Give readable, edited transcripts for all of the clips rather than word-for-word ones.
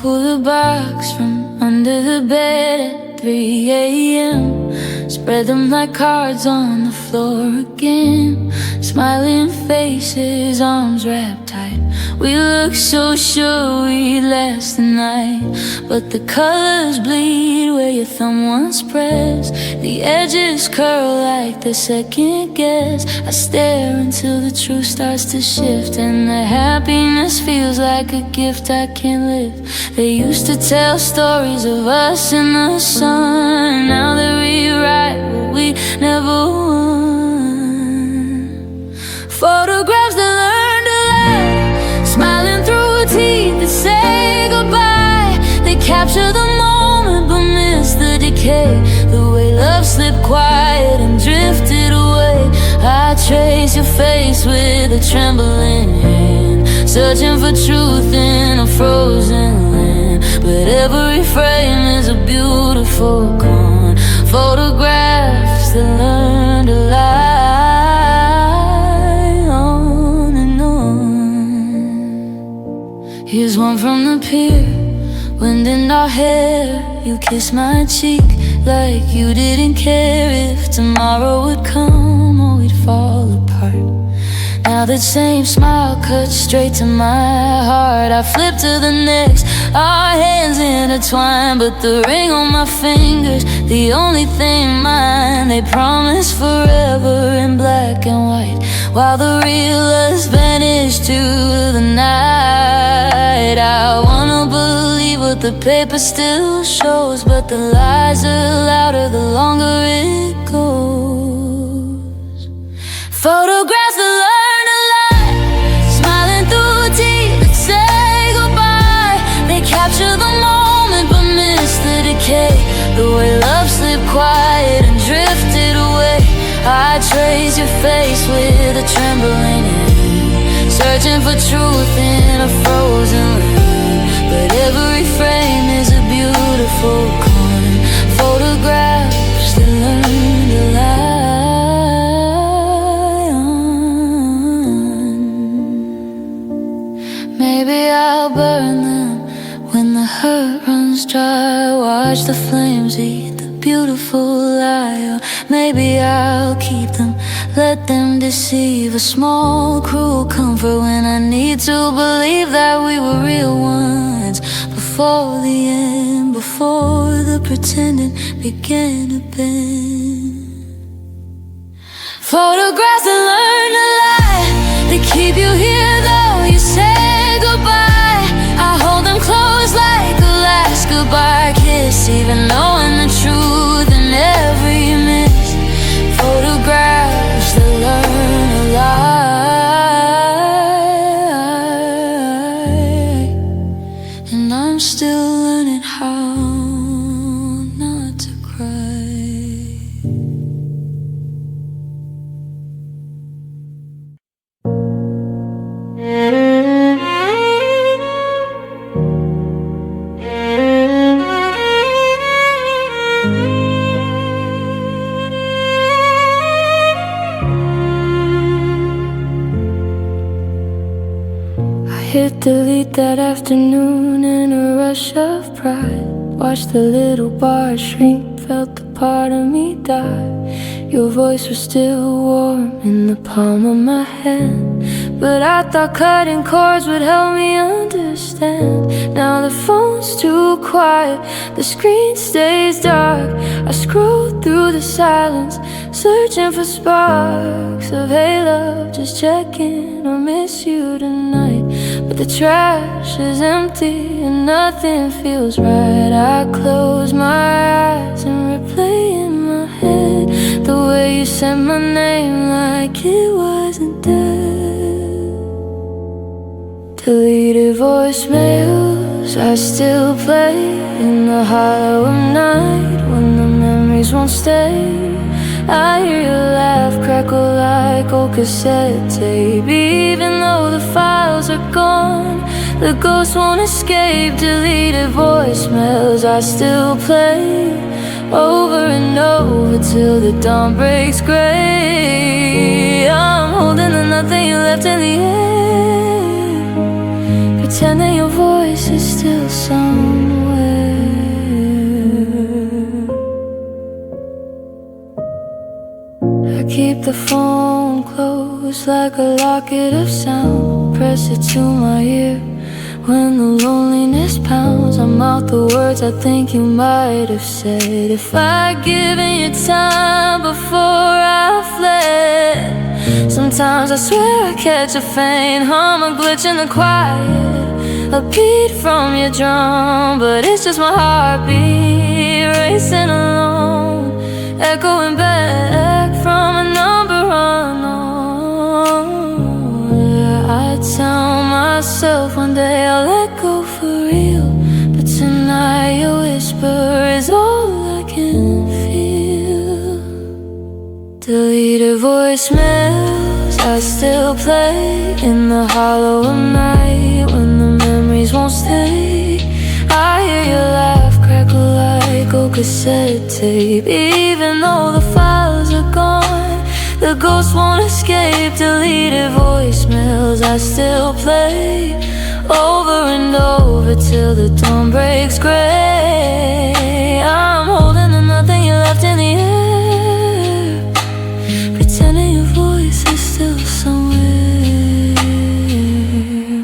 pull the box from under the bed at 3 a.m. Spread them like cards on the floor again. Smiling faces, arms wrapped tight. We look so sure we'd last the night, but the colors bleed where your thumb once pressed. The edges curl like the second guess. I stare until the truth starts to shift, and the happiness feels like a gift I can't live. They used to tell stories of us in the sun. Now they rewrite what we never won. Photographs that learn to laugh, smiling through teeth that say goodbye. They capture the moment but miss the decay. The way love slipped quiet and drifted away. I trace your face with a trembling hand, searching for truth in a frozen land. But every frame is a beautiful con. Photographs that learn to lie on and on. Here's one from the pier, wind in our hair. You kissed my cheek like you didn't care if tomorrow would come or we'd fall apart. Now that same smile cuts straight to my heart. I flip to the next, our hands intertwine, but the ring on my fingers, the only thing mine. They promise forever in black and white, while the real us vanished to the night. I wanna believe what the paper still shows, but the lies are louder the longer it goes. Photographs that learn to lie, smiling through teeth that say goodbye. They capture the moment but miss the decay. The way love slipped quiet and drifted away. I trace your face with a trembling hand, searching for truth in a frozen land. But every frame is a beautiful con. Photographs that learn to lie on. Maybe I'll burn them when the hurt runs dry. Watch the flames eat the beautiful lie. Or maybe I'll keep them, let them deceive. A small cruel comfort when I need to believe that we were real ones before the end, before the pretending began to bend. Photographs that learn to lie, they keep you here though you say goodbye. I hold them close like a last goodbye kiss, even knowing the truth in every miss. Photographs that learn to lie, and I'm still learning how not to cry. Hit delete that afternoon in a rush of pride. Watched the little bar shrink, felt the part of me die. Your voice was still warm in the palm of my hand, but I thought cutting cords would help me understand. Now the phone's too quiet, the screen stays dark. I scroll through the silence, searching for sparks of hey love, just checking I miss you tonight. But the trash is empty and nothing feels right. I close my eyes and replay in my head the way you said my name like it wasn't dead. Deleted voicemails I still play in the hollow of night when the memories won't stay. I hear your laugh crackle like old cassette tape. Even though the files are gone, the ghost won't escape. Deleted voicemails I still play over and over till the dawn breaks gray. I'm holding the nothing you left in the air, pretending your voice is still somewhere. I keep the phone close like a locket of sound. Press it to my ear when the loneliness pounds. I mouth the words I think you might have said if I'd given you time before I fled. Sometimes I swear I catch a faint hum, a glitch in the quiet, a beat from your drum, but it's just my heartbeat racing alone, echoing back from a number unknown. I tell myself one day I'll let go for real, but tonight your whisper is all I can feel. Deleted voicemails I still play in the hollow of night when the memories won't stay. I hear your laugh crackle like old cassette tape. Even though the files are gone, the ghost won't escape. Deleted voicemails I still play over and over till the dawn breaks gray. I'm holding the nothing you left in the air, pretending your voice is still somewhere.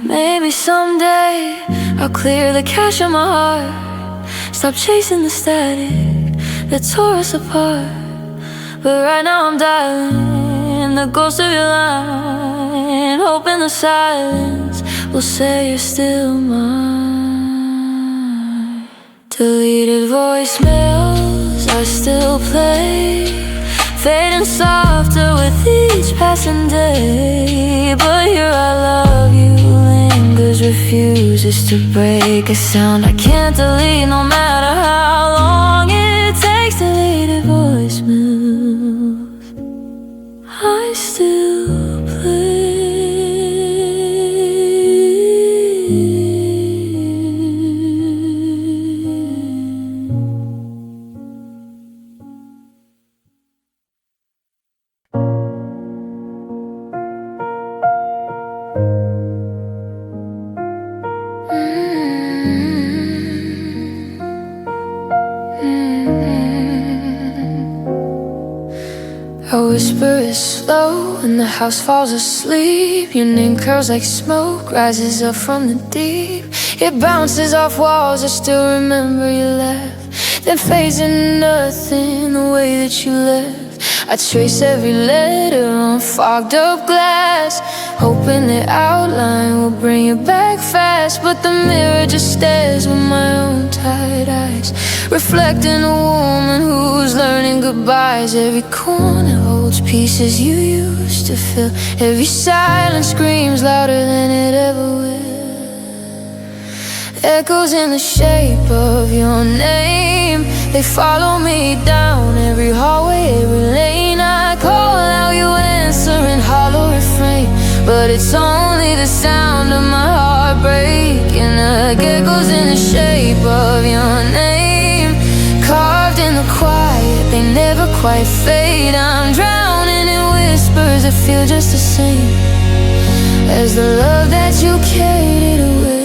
Maybe someday I'll clear the cache in my heart, stop chasing the static that tore us apart. But right now I'm dialing the ghost of your line, hoping the silence will say you're still mine. Deleted voicemails I still play, fading softer with each passing day. But here I love you lingers, refuses to break. A sound I can't delete no matter how long it takes. Deleted voicemails I still play. A whisper is slow and the house falls asleep. Your name curls like smoke, rises up from the deep. It bounces off walls, I still remember your laugh, then fades into nothing the way that you left. I trace every letter on fogged up glass, hoping the outline will bring you back fast. But the mirror just stares with my own tired eyes, reflecting a woman who's learning goodbyes. Every corner holds pieces you used to fill. Every silence screams louder than it ever will. Echoes in the shape of your name, they follow me down every hallway, every lane. I call out, you answer in hollow refrain, but it's only the sound of my heart breaking. Echoes in the shape of your name, carved in the quiet, they never quite fade. I'm drowning in whispers that feel just the same as the love that you carried away.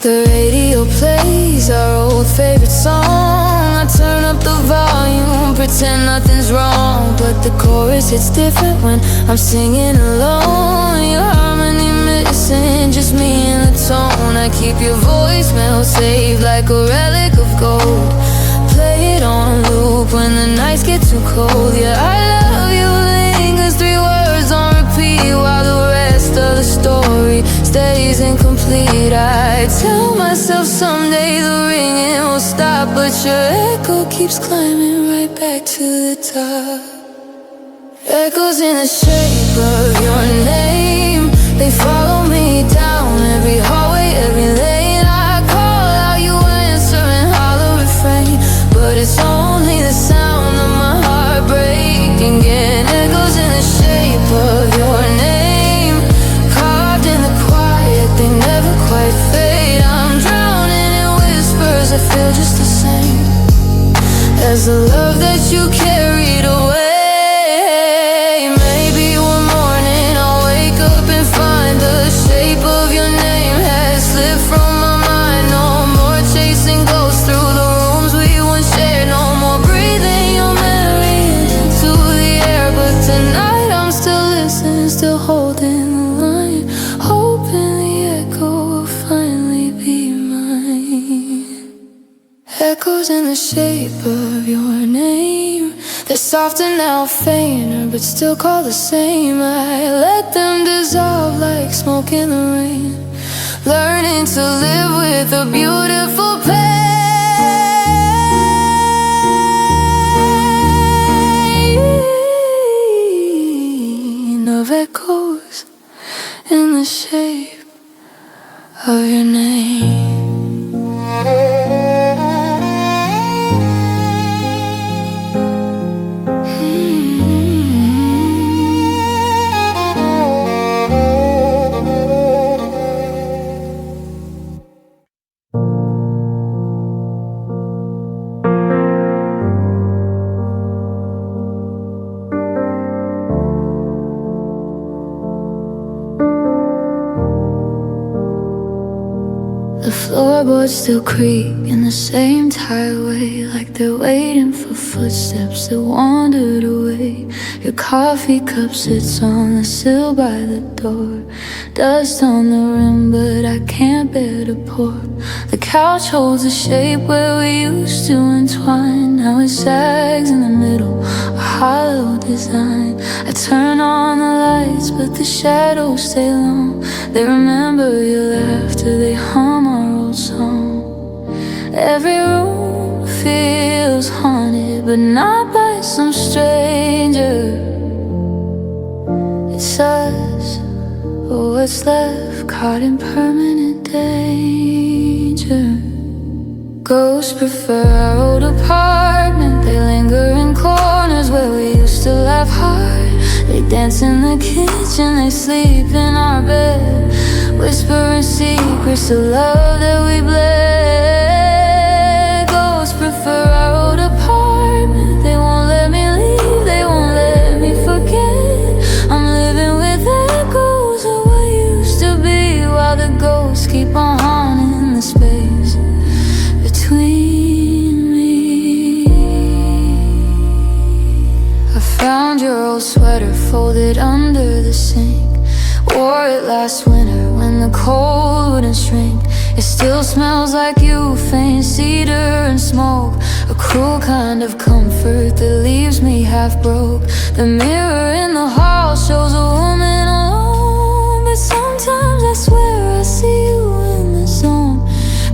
The radio plays our old favorite song. I turn up the volume, pretend nothing's wrong, but the chorus hits different when I'm singing alone. Your harmony missing, just me and the tone. I keep your voicemail saved like a relic of gold, play it on loop when the nights get too cold. Yeah, I love you lingers, 3 words on repeat, while the rest of the story stays incomplete. I tell myself someday the ringing will stop, but your echo keeps climbing right back to the top. Echoes in the shape of your name, they follow me down every hallway, every lane. I call out, you answer in hollow refrain, but it's only the sound of my heart breaking again. Echoes in the shape of your name, carved in the quiet, they never quite fade. I'm is the love that you carried away. Maybe one morning I'll wake up and find the shape of your name has slipped from my mind. No more chasing ghosts through the rooms we once shared. No more breathing your memory into the air. But tonight I'm still listening, still holding the line, hoping the echo will finally be mine. Echoes in the shape of your name, they're softer now, fainter, but still call the same. I let them dissolve like smoke in the rain, learning to live with a beautiful pain of echoes in the shape of your name. The floorboards still creak in the same tired way, like they're waiting for footsteps that wandered away. Your coffee cup sits on the sill by the door, dust on the rim, but I can't bear to pour. The couch holds a shape where we used to entwine. Now it sags in the middle, a hollow design. I turn on the lights, but the shadows stay long. They remember your laughter, they hum our old song. Every room feels haunted, but not by some stranger. It's us, or what's left, caught in permanent danger. Ghosts prefer our old apartment. They linger in corners where we used to laugh hard. They dance in the kitchen, they sleep in our bed, whispering secrets of love that we bled. Ghosts prefer our old apartment. They won't let me leave, they won't let me forget. I'm living with echoes of what used to be, while the ghosts keep on haunting the space between me. I found your old sweater folded under the sink. Wore it last winter when the cold wouldn't shrink. It still smells like you, faint cedar and smoke, a cruel kind of comfort that leaves me half broke. The mirror in the hall shows a woman alone, but sometimes I swear I see you in the zone,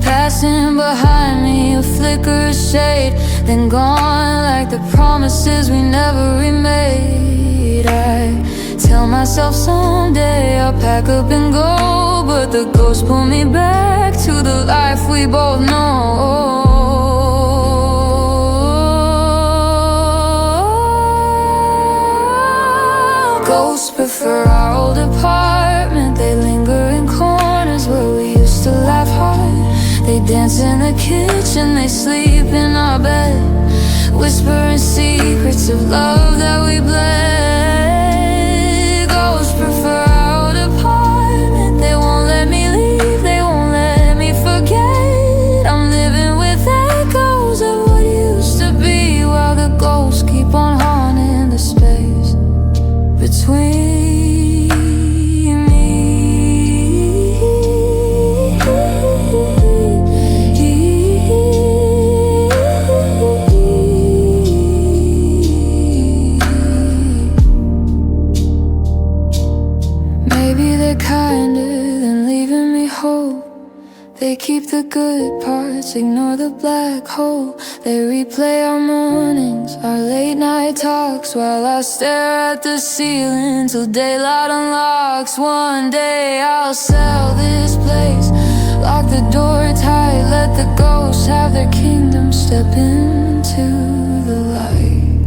passing behind me, a flicker of shade, then gone like the promises we never remade. I tell myself someday I'll pack up and go, but the ghosts pull me back to the life we both know. Ghosts prefer our old apartment. They linger in corners where we used to laugh hard. They dance in the kitchen, they sleep in our bed, whispering secrets of love that we bled. Ghosts prefer our old apartment. They won't let me leave, they won't let me forget. I'm living with echoes of what used to be, while the ghosts keep on haunting the space between they keep the good parts, ignore the black hole. They replay our mornings, our late night talks, while I stare at the ceiling till daylight unlocks. One day I'll sell this place, lock the door tight, let the ghosts have their kingdom, step into the light.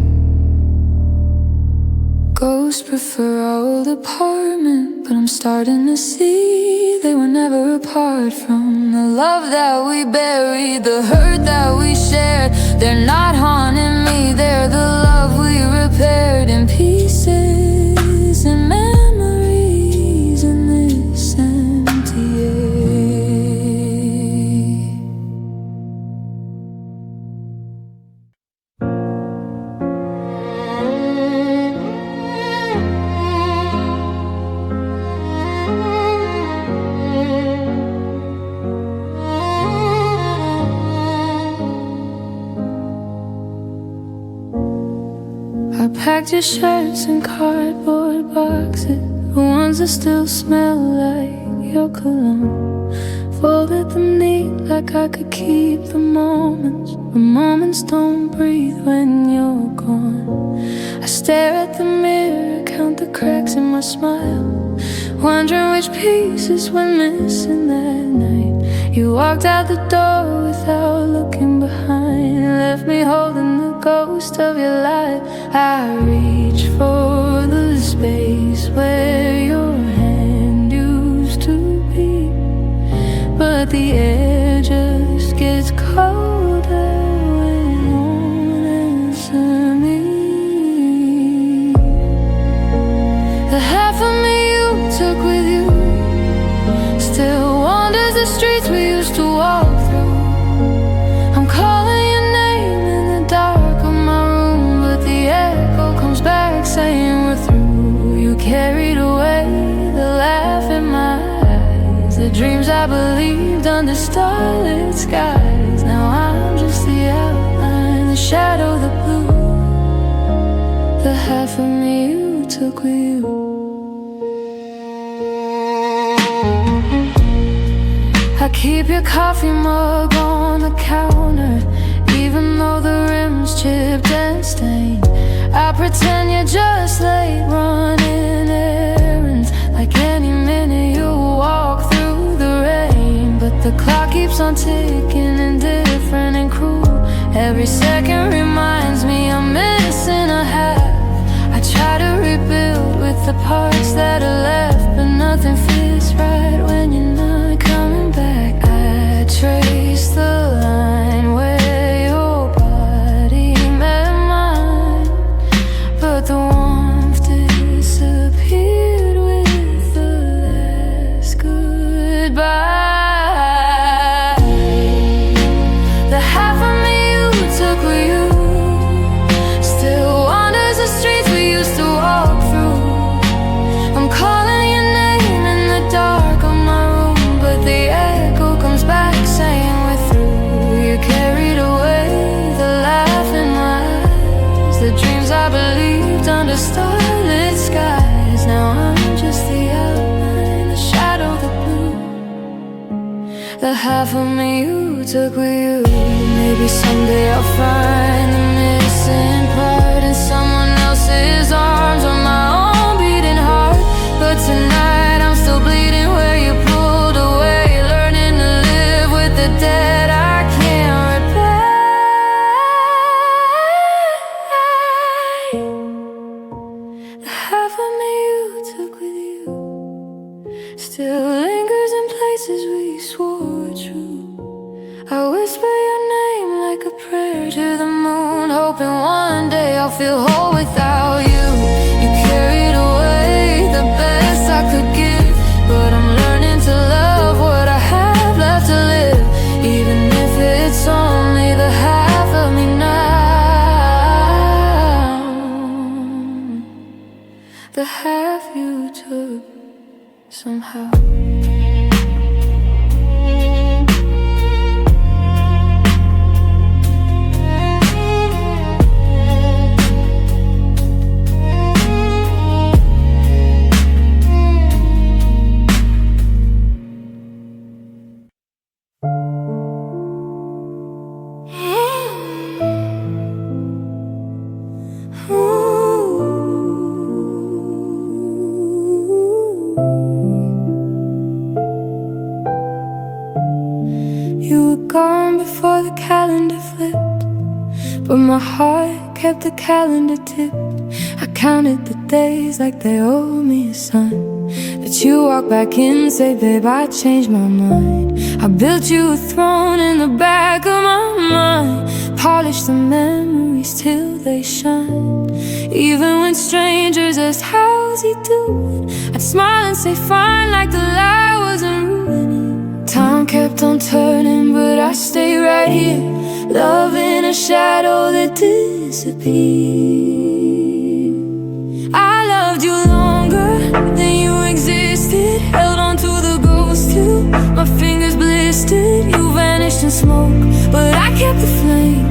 Ghosts prefer our old apartment, but I'm starting to see they were never apart from the love that we buried, the hurt that we shared. They're not haunting me, they're the love we repaired in pieces and memories in this empty air. I packed your shirts in cardboard boxes, the ones that still smell like your cologne. Folded them neat like I could keep the moments, but moments don't breathe when you're gone. I stare at the mirror, count the cracks in my smile, wondering which pieces were missing that night. You walked out the door without looking behind, left me holding the ghost of your life. I reach for the space where your hand used to be, but the air just gets colder when you won't answer me. The half of me you took with you still wanders the streets we used to walk through. I'm calling your name in the dark of my room, but the echo comes back saying we're through. You carried away the laugh in my eyes, the dreams I believed under starlit skies. Now I'm just the outline, the shadow, the blue, the half of me you took with you. I keep your coffee mug on the counter, even though the rim's chipped and stained. I pretend you're just late running errands, like any minute you'll walk through the rain. But the clock keeps on ticking, indifferent and cruel. Every second reminds me I'm missing a half. I try to rebuild with the parts that are left, but nothing fits right when you're not coming back. I trace the line where your body met mine, but the warmth disappeared with the last goodbye. The half of me you took with you still wanders the streets we used to walk through. I'm calling your name in the dark of my room, but the echo comes back saying we're through. You carried away the laugh in my eyes, the dreams I believed under starlit skies. Now I'm just the outline, the shadow, the blue, the half of me you took with you. Maybe someday I'll find the missing part in someone else's arms or my own beating heart. But tonight I'm still bleeding where you pulled away, learning to live with the dead I can't repair. The half of me you took with you still lingers in places we swore true. I whisper your name like a prayer to the moon, hoping one day I'll feel whole without you. You carried away the best I could give, but I'm learning to love what I have left to live, even if it's only the half of me now, the half you took somehow. You were gone before the calendar flipped, but my heart kept the calendar tipped. I counted the days like they owe me a son. That you walk back in and say, babe, I changed my mind. I built you a throne in the back of my mind. Polish the memories till they shine. Even when strangers asked, how's he doing? I'd smile and say, fine, like the lie wasn't ruining. Time kept on turning, but I stay right here. Love in a shadow that disappeared. I loved you longer than you existed. Held on to the ghost till my fingers blistered. You vanished in smoke, but I kept the flame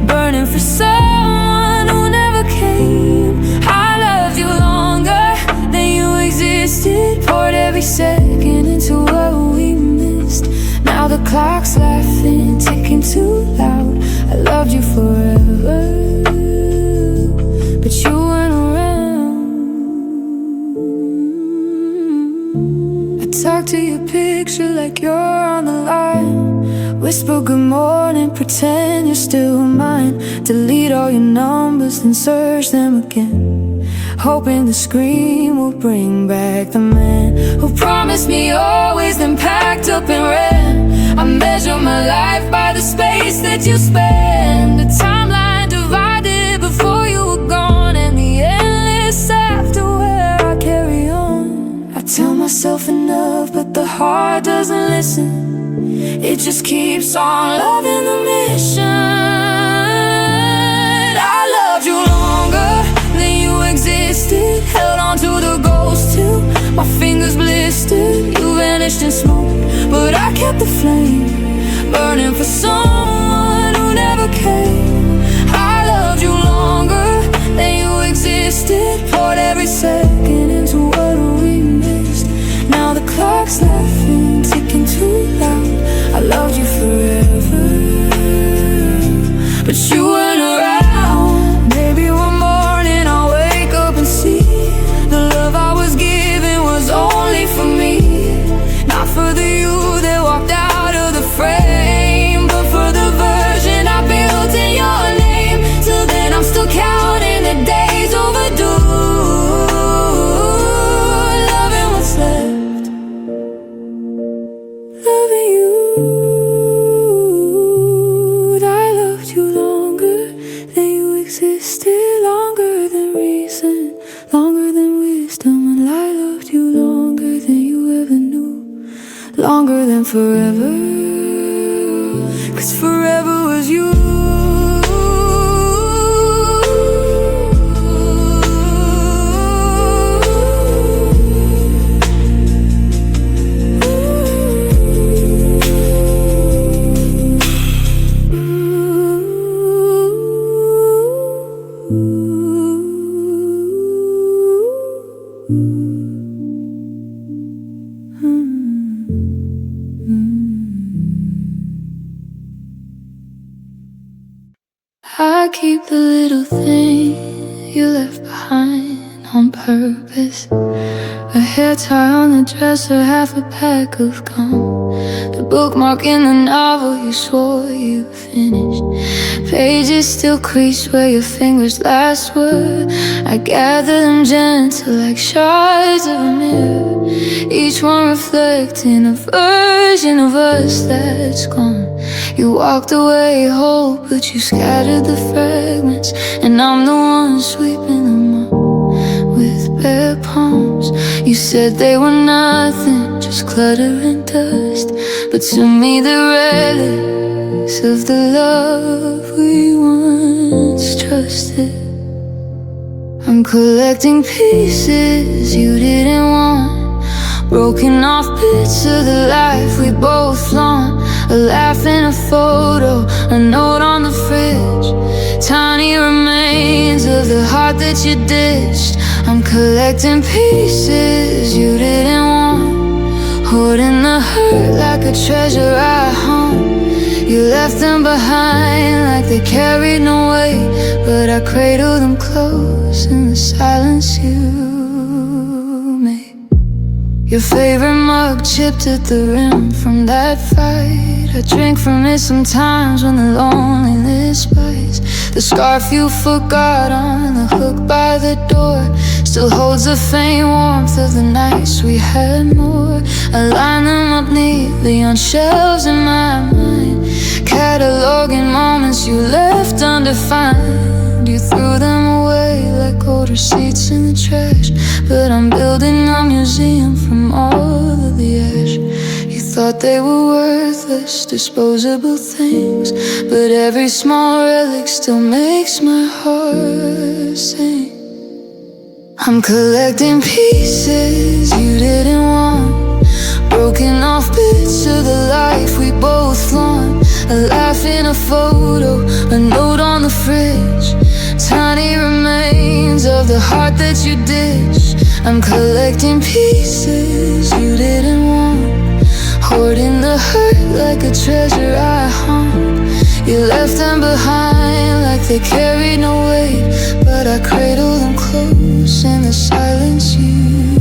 burning for someone who never came. I loved you longer than you existed. Poured every second into what we missed. Now the clock's laughing, ticking too loud. I loved you forever, but you weren't around. I talk to your picture like you're on the line. Whisper good morning, pretend you're still mine. Delete all your numbers, then search them again, hoping the scream will bring back the man who promised me always, then packed up and ran. I measure my life by the space that you spend. The timeline divided before you were gone, and the endless after where I carry on. I tell myself enough, but the heart doesn't listen. It just keeps on loving the mission. I loved you longer than you existed. Held on to the ghost till my fingers blistered. You vanished in smoke, but I kept the flame burning for someone who never came. I loved you longer than you existed. Poured every second into what we missed. Now the clock's laughing, ticking too loud. I loved you forever, but you weren't around. Maybe one morning I'll wake up and see the love I was giving was only for me. Not for the you that walked out of the frame, but for the version I built in your name. Till then I'm still counting the days overdue, loving what's left, loving you. I loved you longer than you existed, longer than reason, longer than wisdom. And I loved you longer than you ever knew, longer than forever, 'cause forever was you. I keep the little thing you left behind on purpose. A hair tie on the dresser, half a pack of gum. The bookmark in the novel you swore you finished. Pages still crease where your fingers last were. I gather them gentle like shards of a mirror, each one reflecting a version of us that's gone. You walked away whole, but you scattered the fragments, and I'm the one sweeping them up with bare palms. You said they were nothing, just clutter and dust, but to me they're relics of the love we once trusted. I'm collecting pieces you didn't want, broken off bits of the life we both flaunt. A laugh in a photo, a note on the fridge, tiny remains of the heart that you ditched. I'm collecting pieces you didn't want, holding the hurt like a treasure I hung. You left them behind like they carried no weight, but I cradled them close in the silence you made. Your favorite mug chipped at the rim from that fight. I drink from it sometimes when the loneliness bites. The scarf you forgot on the hook by the door still holds the faint warmth of the nights we had more. I line them up neatly on shelves in my mind, cataloging moments you left undefined. You threw them away like old receipts in the trash, but I'm building a museum from all of the ash. You thought they were worthless, disposable things, but every small relic still makes my heart sing. I'm collecting pieces you didn't want, broken off bits of the life we both flaunt. A laugh in a photo, a note on the fridge, tiny remains of the heart that you ditched. I'm collecting pieces you didn't want, hoarding the hurt like a treasure I haunt. You left them behind like they carried no weight, but I cradle them close in the silence you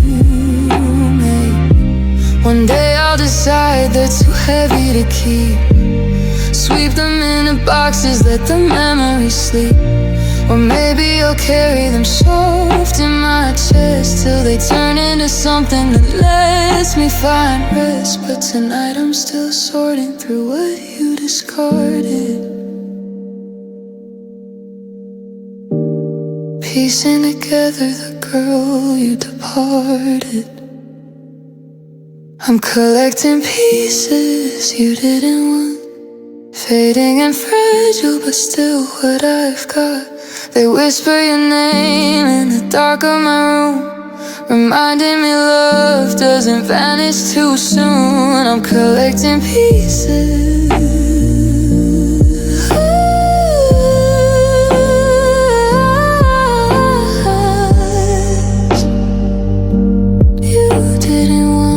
made. One day I'll decide they're too heavy to keep, sweep them into boxes, let the memories sleep. Or maybe I'll carry them soft in my chest till they turn into something that lets me find rest. But tonight I'm still sorting through what you discarded, piecing together the girl you departed. I'm collecting pieces you didn't want, fading and fragile, but still what I've got. They whisper your name in the dark of my room, reminding me love doesn't vanish too soon. I'm collecting pieces you didn't want.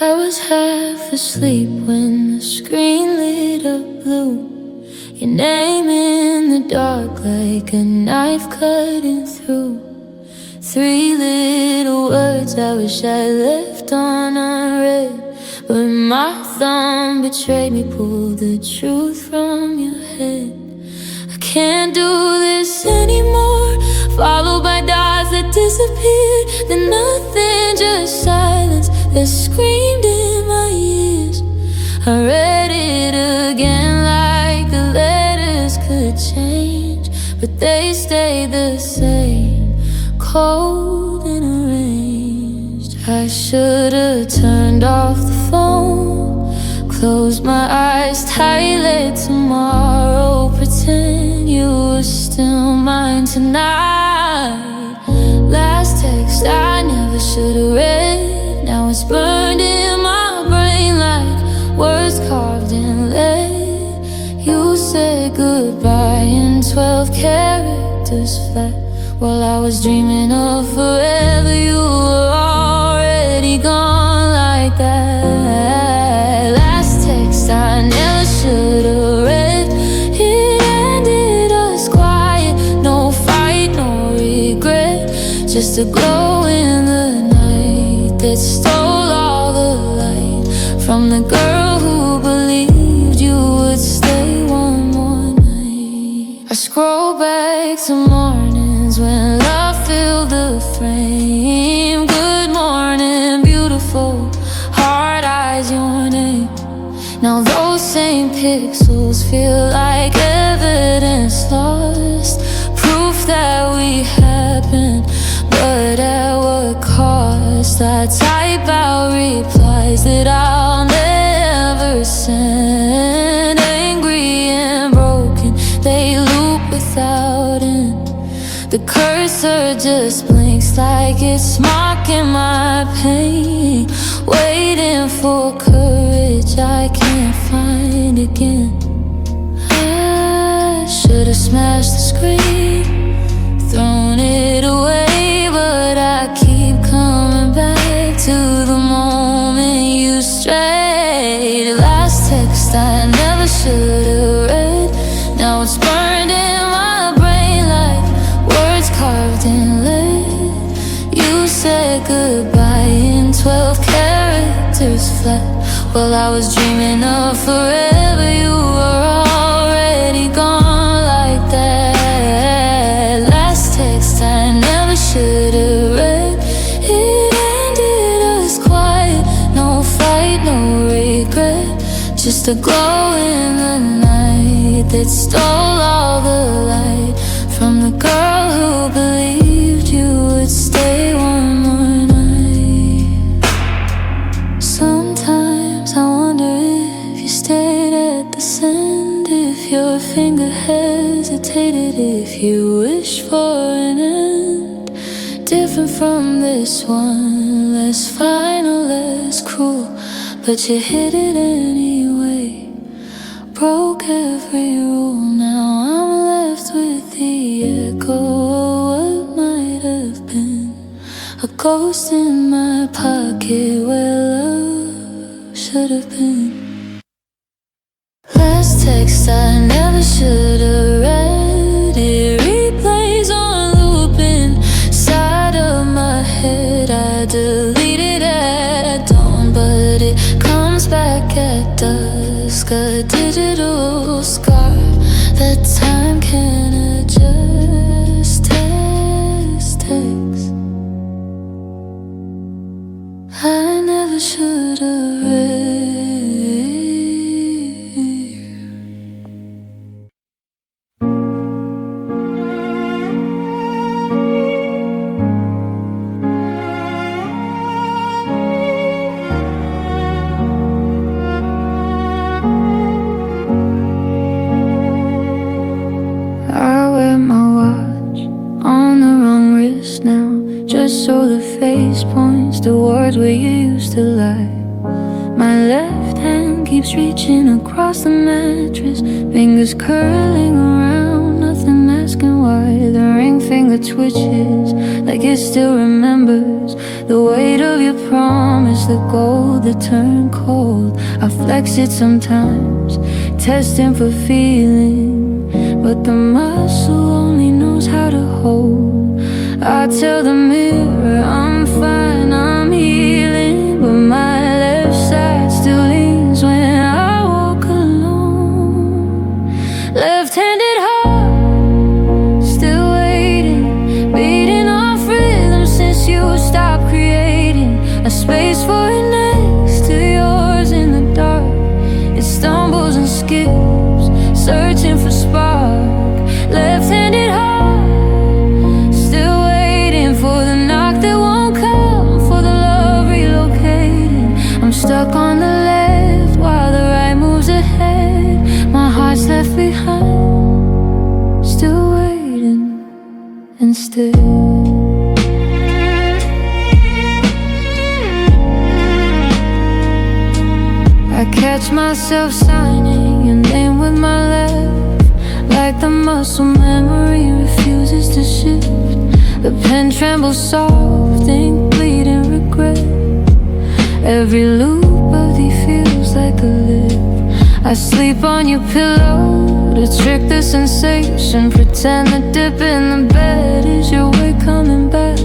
I was half asleep when the screen lit up blue, your name in the dark like a knife cutting through. Three little words I wish I left unread, but my thumb betrayed me, pulled the truth from your head. I can't do this anymore, followed by dots that disappeared, then nothing, just silence that screamed in my ears. I read it again like the letters could change, but they stayed the same, cold and arranged. I should've turned off the phone, closed my eyes tight, let tomorrow pretend you were still mine tonight. Last text I never should've read, now it's burned in my brain like words carved in lead. You said goodbye in 12 characters flat, while I was dreaming of forever. You were already gone like that. Last text I never should've read, it ended us quiet, no fight, no regret, just a glow in the night that stole all the light from the girl who believed you would stay one more night. I scroll back to mornings when love filled the frame. Good morning, beautiful, hard eyes, your name. Now those same pixels feel like evidence lost, proof that we happened, but at what cost? I type out replies that I'll never send, angry and broken, they loop without end. The cursor just blinks like it's mocking my pain, waiting for courage I can't find again. I should've smashed the screen, thrown it away, but I keep coming back to the moment you strayed. Last text I never should've read, now it's burned in my brain like words flat. While I was dreaming of forever, you were already gone like that. Last text I never should've read. It ended us quiet, no fight, no regret. Just a glow in the night that stole all the light from the girl who believed you would stay one more night. Sometimes I wonder if you stayed at the sand, if your finger hesitated, if you wished for an end different from this one, less final, less cruel, but you hit it anyway. Broke every rule, now I'm left with the echo of what might have been. A ghost in my pocket where love should have been. Last text I never should have read. It replays on loop inside of my head. I deleted at dawn, but it comes back at dusk. A digital scar that time can adjust. Text I never should have read. I wear my watch on the wrong wrist now, just so the face points towards where you used to lie. My left hand keeps reaching across the mattress, fingers curling around, nothing asking why. The ring finger twitches like it still remembers the weight of your promise, the gold that turned cold. I flex it sometimes, testing for feeling, but the muscle only knows how to hold. I tell the mirror I'm fine, I'm healing, but my left side still leans when I walk alone. Left-handed heart, still waiting, beating off rhythm since you stopped creating a space for it next to yours in the dark. It stumbles and skips, searching for spark. Left-handed heart, still waiting for the knock that won't come, for the love relocating. I'm stuck on the left while the right moves ahead. My heart's left behind, still waiting instead. I catch myself signing your name with my left, like the muscle memory refuses to shift. The pen trembles soft, ink bleeding regret. Every loop of thee feels like a lift. I sleep on your pillow to trick the sensation, pretend the dip in the bed is your way coming back.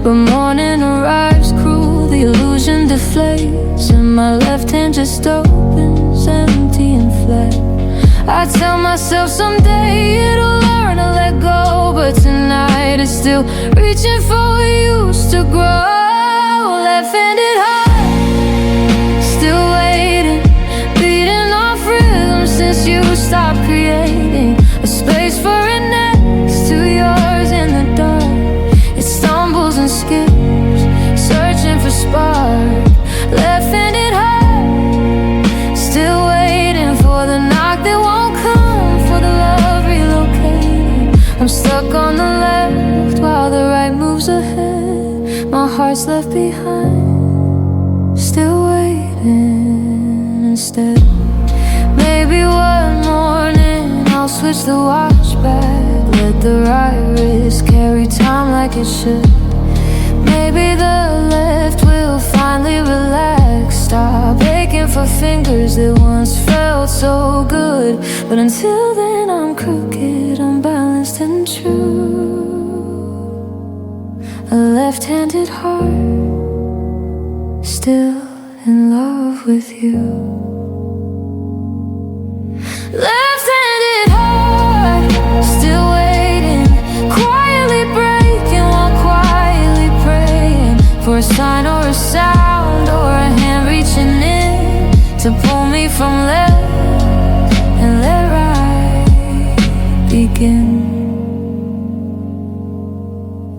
But morning arrives cruel, the illusion deflates, and my left hand just opens, empty and flat. I tell myself someday it'll learn to let go, but tonight it's still reaching for what used to grow. Left-handed heart, still waiting, beating off rhythm since you stopped creating a space for it next to yours in the dark. It stumbles and skips, searching for spark. Left-handed heart, still waiting for the knock that won't come, for the love relocating. I'm stuck on the left while the right moves ahead. My heart's left behind, still waiting instead. Maybe one morning I'll switch the watch back, let the right wrist carry time like it should. Maybe the left will finally relax, stop aching for fingers that once felt so good. But until then I'm crooked, unbalanced and true. A left-handed heart, still in love. you. Left-handed heart, still waiting, quietly breaking while quietly praying for a sign or a sound or a hand reaching in to pull me from left and let right begin.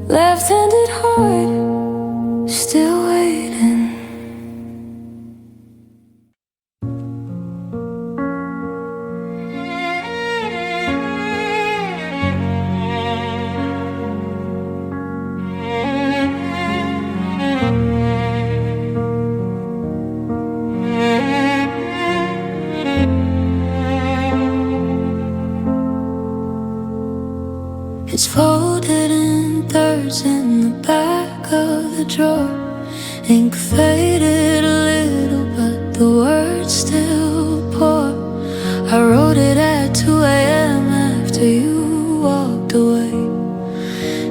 Left-handed heart, still waiting. It's folded in thirds in the back of the drawer. Ink faded a little, but the words still pour. I wrote it at 2 a.m. after you walked away.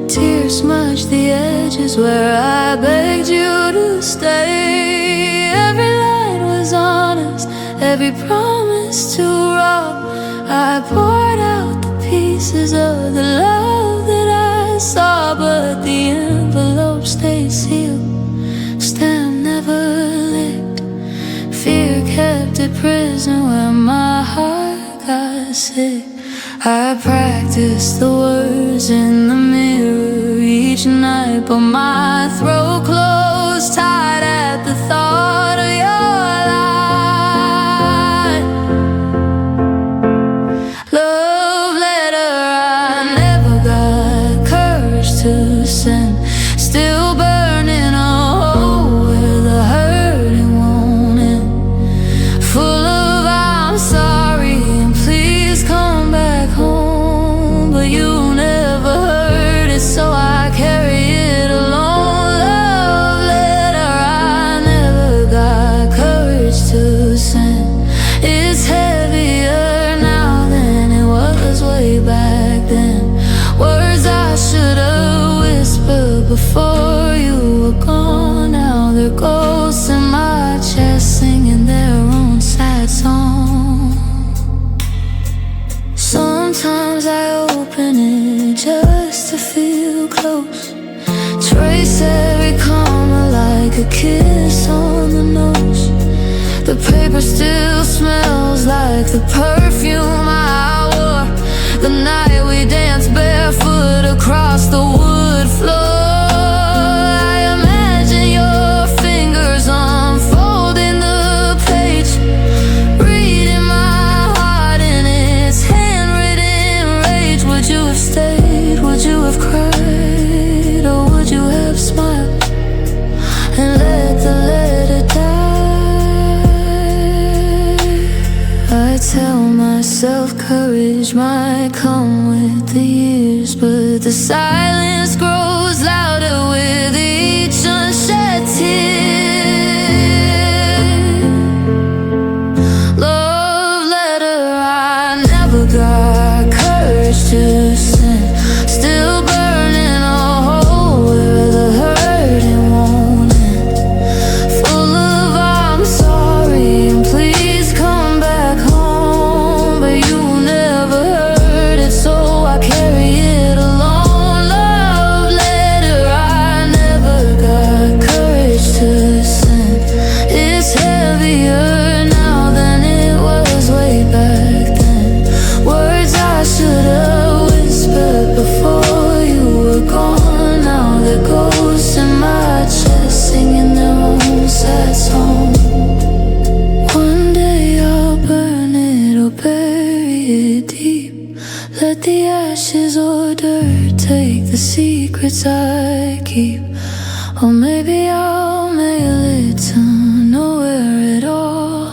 Tears smudged the edges where I begged you to stay. Every line was honest, every promise too raw. I poured out the pieces of the love that I saw, but the envelope stayed sealed, stamp never licked. Fear kept it prison where my heart got sick. I practiced the words in the mirror each night, but my throat closed tight at the thought of your lie. Love letter I never got courage to send, still burning a hole where the hurting won't end. Full of I'm sorry and please come back home, but you never heard it, so I carry it alone. Love letter I never got courage to send. It's heavier now than it was way back then. Words I should have whispered before you were gone. Now they're ghosts in my chest singing their own sad song. Sometimes I open it just to feel close, trace every comma like a kiss on the nose. The paper still smells like the perfume I wore the night we danced barefoot across the wood floor. I imagine your fingers unfolding the page, reading my heart in its handwritten rage. Would you have stayed? Would you have cried? Or would you have smiled and let the letter die? I tell myself courage might come with the years, but the silence grows louder with each unshed tear. Love letter I never got courage to send, still burning a hole where the hurting won't end. Full of I'm sorry and please come back home, but you never heard it, so I carry it alone. Love letter I never got courage to send. It's heavier now than it was way back then. Words I should have whispered before you were gone. Now they're ghosts in my chest singing their own sad song. One day I'll burn it or bury it deep. Let the ashes or dirt take the secrets I keep. Or maybe I'll mail it to nowhere at all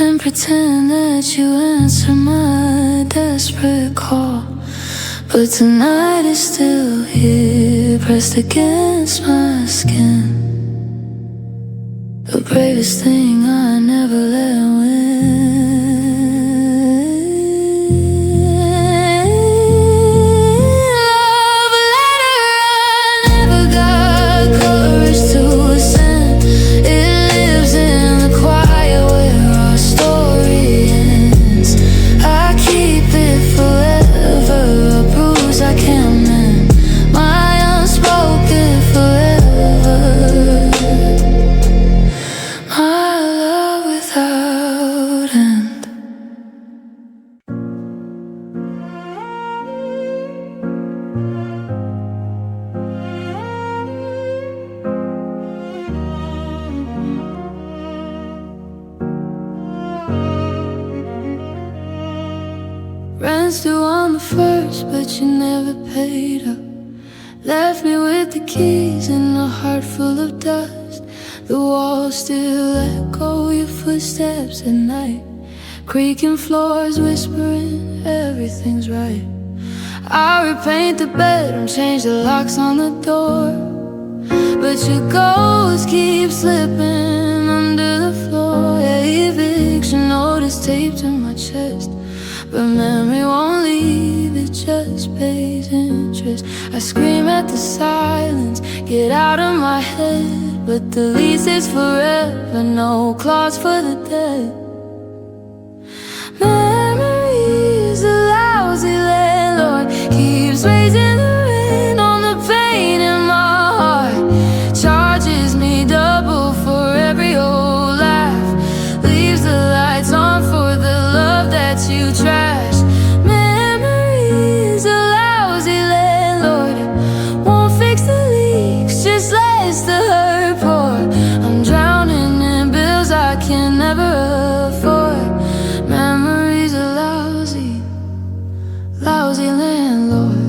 and pretend that you answer my desperate call. But tonight is still here, pressed against my skin, the bravest thing I never let win. Love letter I never got courage to send. It lives in the quiet way promised, but you never paid up. Left me with the keys and a heart full of dust. The walls still echo your footsteps at night, creaking floors whispering everything's right. I repaint the bedroom, change the locks on the door, but your ghost keeps slipping under the floor. Yeah, eviction notice taped to my chest, but memory won't leave, it just pays interest. I scream at the silence, get out of my head, but the lease is forever, no clause for the dead. Memories, a lousy landlord, keeps raising the rent on the pain in my heart. Charges me double for every old laugh, leaves the lights on for the love that you trash. Memories, a lousy landlord, won't fix the leaks, just lets the hurt pour. I'm drowning in bills I can never afford. Memories, a lousy, lousy landlord.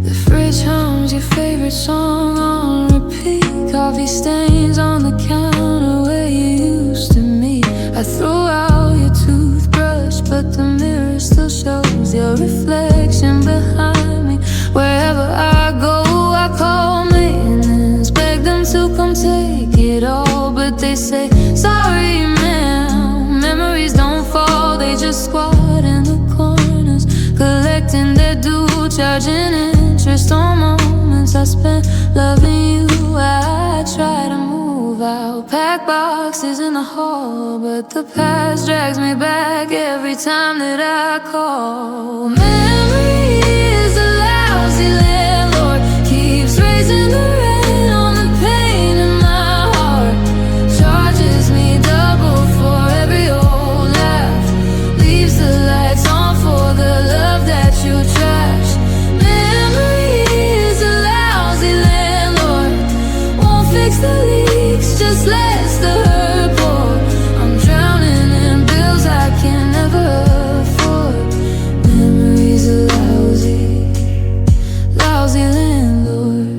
The fridge hums your favorite song on repeat, coffee stains on the counter where you used to meet. I threw out your toothbrush, but the mirror still shows your reflection behind me. Wherever I go, I call maintenance, beg them to come take it all, but they say, sorry ma'am, memories don't fall, they just squat in the corners, collecting their due, charging interest on moments I spent loving you. I try to move out, pack boxes in the hall, but the past drags me back every time that I call. Memory is a lousy landlord, keeps raising the rent on the pain in my heart. Charges me double for every old laugh, leaves the lights on for the love that you trash. Memory is a lousy landlord, won't fix the leaks, just lets the hurt pour. I'm drowning in bills I can never afford. Memories, a lousy, lousy landlord.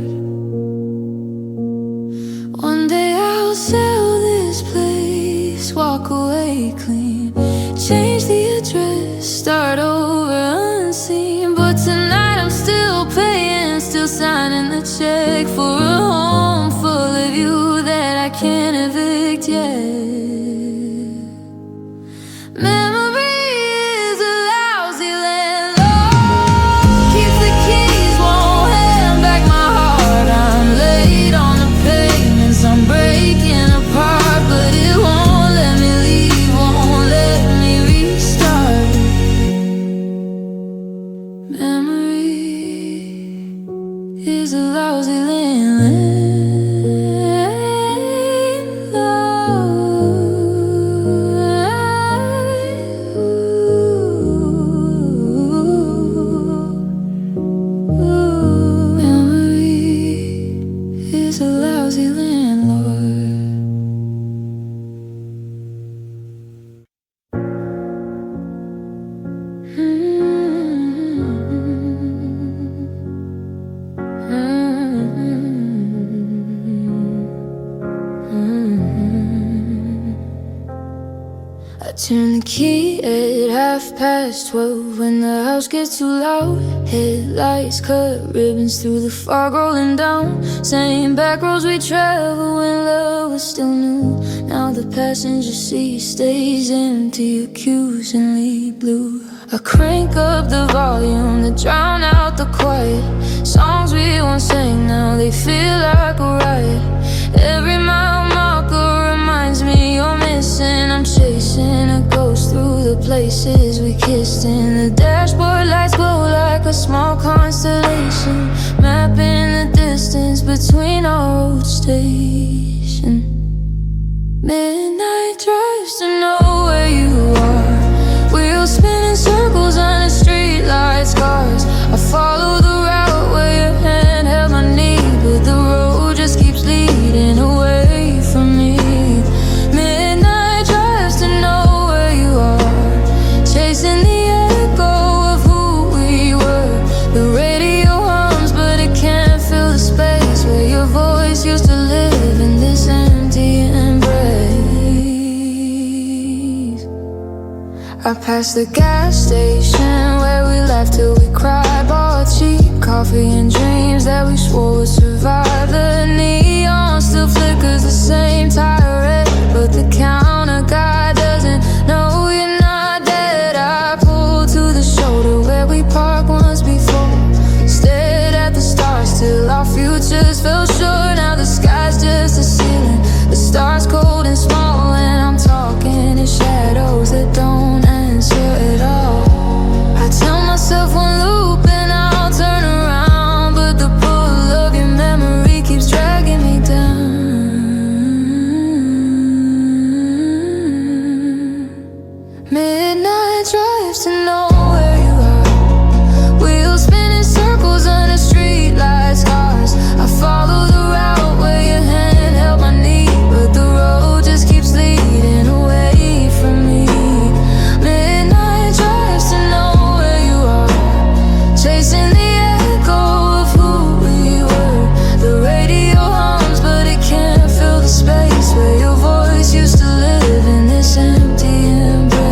One day I'll sell this place, walk away clean, change the address, start over unseen. But tonight I'm still paying, still signing the check for a home full of you that I can't evict yet. Memory is a lousy landlord, keeps the keys, won't hand back my heart. I'm late on the payments, I'm breaking apart, but it won't let me leave, won't let me restart. Memory is a lousy landlord. Turn the key at 12:30 when the house gets too loud. Headlights cut ribbons through the fog rolling down. Same back roads we traveled when love was still new. Now the passenger seat stays empty, accusingly blue. I crank up the volume to drown out the quiet. Songs we once sang, now they feel like a riot. Every mile marker reminds me you're missing. I'm chasing a ghost through the places we kissed in. The dashboard lights glow like a small constellation, mapping the distance between our road station. Midnight drives to know where you are, wheels spinning circles on the streetlight scars. I passed the gas station where we laughed till we cried, bought cheap coffee and dreams that we swore would survive. The neon still flickers the same tire red, but the counter guy doesn't know you're not dead. I pulled to the shoulder where we parked once before, stared at the stars till our futures fell short. Now the sky's just a ceiling, the stars cold and small, and I'm talking in shadows that don't answer at all. I tell myself one loop and I'll turn around, but the pull of your memory keeps dragging me down. Midnight drives to nowhere you are, wheels spinning circles under streetlight scars. I follow the route where your hand held my knee, but the road just keeps leading away from me. Midnight drives to nowhere you are, chasing the echo of who we were. The radio hums, but it can't fill the space where your voice used to live in this empty embrace.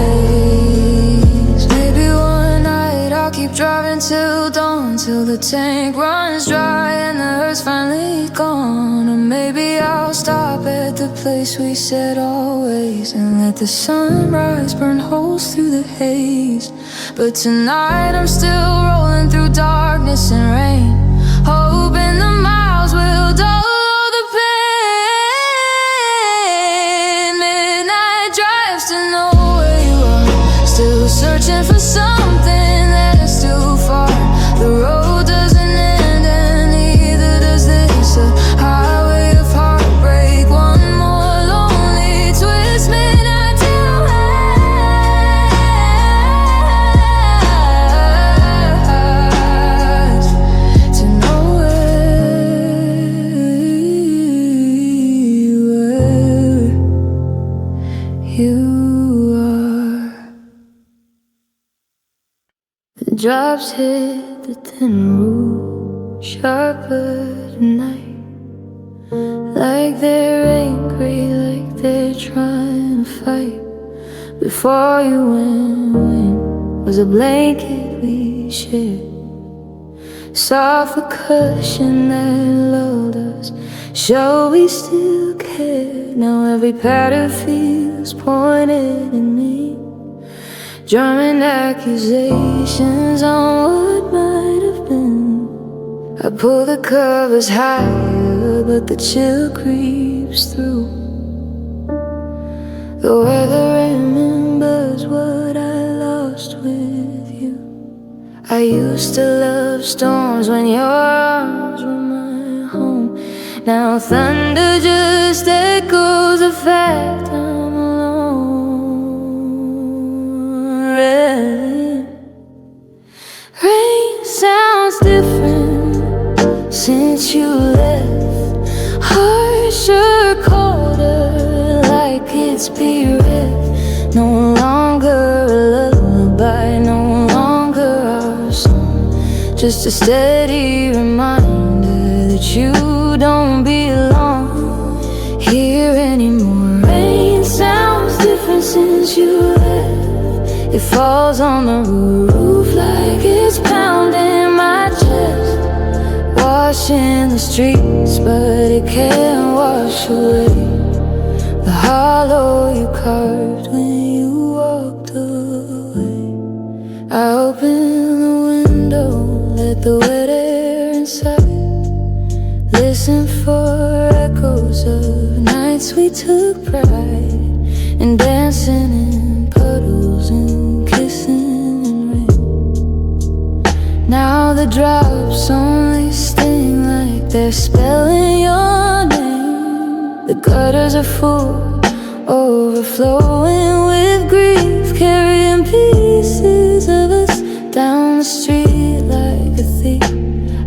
Maybe one night I'll keep driving till dawn, till the tank runs dry and the hurt's finally gone. Or maybe I'll stop at the place we said always and let the sunrise burn holes through the haze. But tonight I'm still rolling through darkness and rain, hoping the miles will dull the pain. Midnight drives to nowhere you are, still searching for something that's too far. The road doesn't end and neither does this, a highway of heartbreak, one more lonely twist. Midnight drives to nowhere you are. The drops hit the tin roof, sharper tonight, like they're angry, like they're trying to fight. Before you went was a blanket we shared, soft percussion that lulled us, show we still cared. Now every pattern feels pointed at me, drumming accusations on what might have been. I pull the covers higher, but the chill creeps through. The weather remembers what I lost with you. I used to love storms when your arms were my home. Now thunder just echoes the fact I'm alone. Rain sounds different since you left, harsher, colder, like it's bereft. No longer a lullaby, no longer our song, just a steady reminder that you don't belong here anymore. Rain sounds different since you left, it falls on the roof like it's pounding my chest, washing the streets, but it can't wash away the hollow you carved when you walked away. I open the window, let the wet air inside, listen for echoes of nights we took pride in dancing in puddles and kissing in rain. Now the drops only sting like they're spelling your name. The gutters are full, overflowing with grief, carrying pieces of us down the street like a thief.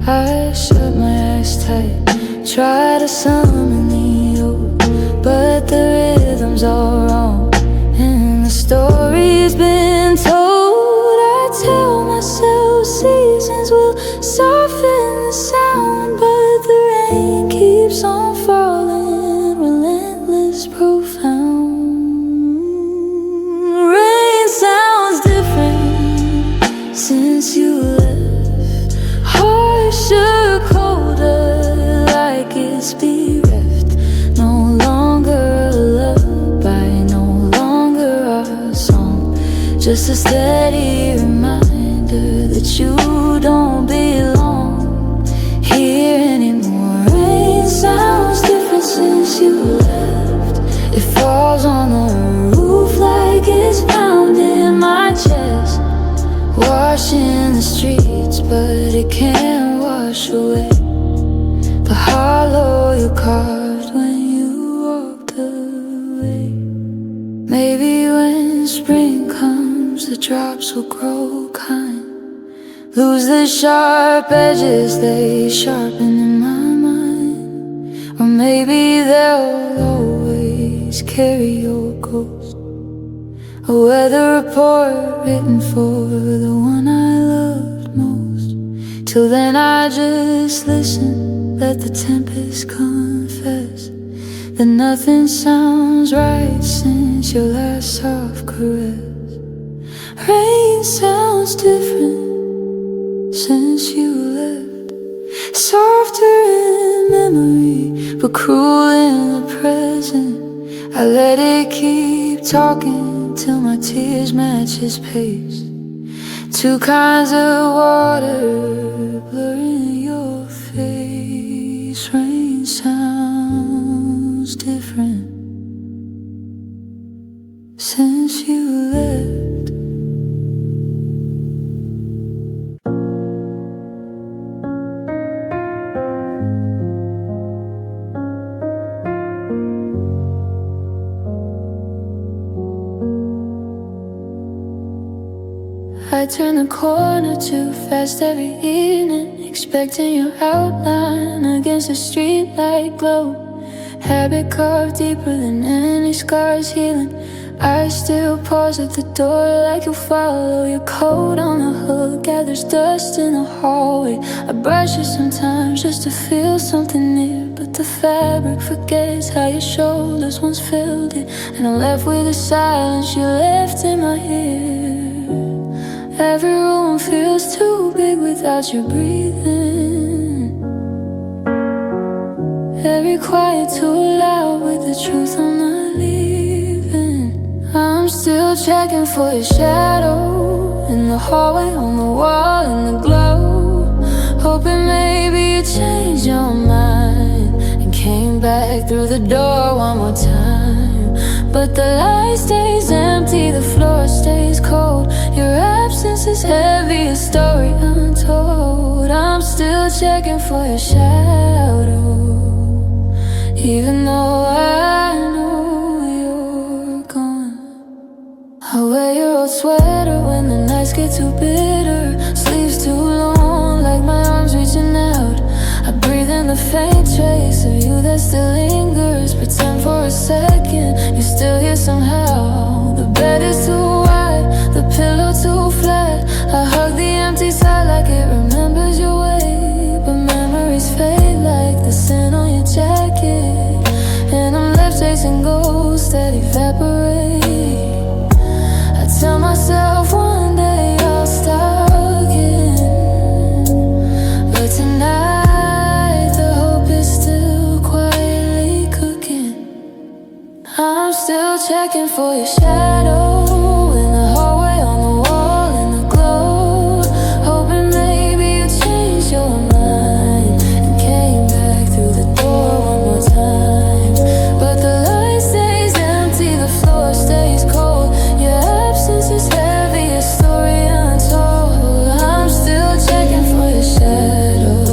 I shut my eyes tight, try to summon the old, but the rhythm's all wrong and the story's been told. I tell myself seasons will soften the sound, but the rain keeps on falling, relentless, profound. Rain sound just a steady reminder that you don't belong here anymore. Rain sounds different since you left. It falls on the roof like it's pounding my chest, washing the streets, but it can't wash away the hollow you carved when you walked away. Maybe when spring comes, the drops will grow kind, lose the sharp edges they sharpen in my mind. Or maybe they'll always carry your ghost, a weather report written for the one I loved most. Till then I just listen, let the tempest confess that nothing sounds right since your last soft caress. Rain sounds different since you left, softer in memory but cruel in the present. I let it keep talking till my tears match his pace. Two kinds of water blurring your face. Rain sounds different since you left. I turn the corner too fast every evening, expecting your outline against the streetlight glow. Habit carved deeper than any scars healing. I still pause at the door like you follow. Your coat on the hook gathers dust in the hallway. I brush it sometimes just to feel something near, but the fabric forgets how your shoulders once filled it. And I'm left with the silence you left in my ear. Every room feels too big without you breathing. Every quiet too loud with the truth I'm not leaving. I'm still checking for your shadow in the hallway, on the wall, in the glow, hoping maybe you changed your mind and came back through the door one more time. But the light stays empty, the floor stays cold. Your absence is heavy, a story untold. I'm still checking for your shadow, even though I know you're gone. I wear your old sweater when the nights get too bitter, sleeves too long, like my arms reaching out. I breathe in the faint trace of you that still lingers. Pretend for a second you're still here somehow. The bed is too wide, the pillow too flat. I hug the empty side like it remembers your way, but memories fade like the scent on your jacket. And I'm left chasing ghosts that evaporate. I tell myself one day I'll start again, but tonight the hope is still quietly cooking. I'm still checking for your shadow in the hallway, on the wall, in the glow, hoping maybe you changed your mind and came back through the door one more time. But the light stays empty, the floor stays cold. Your absence is heavy, a story untold. I'm still checking for your shadow,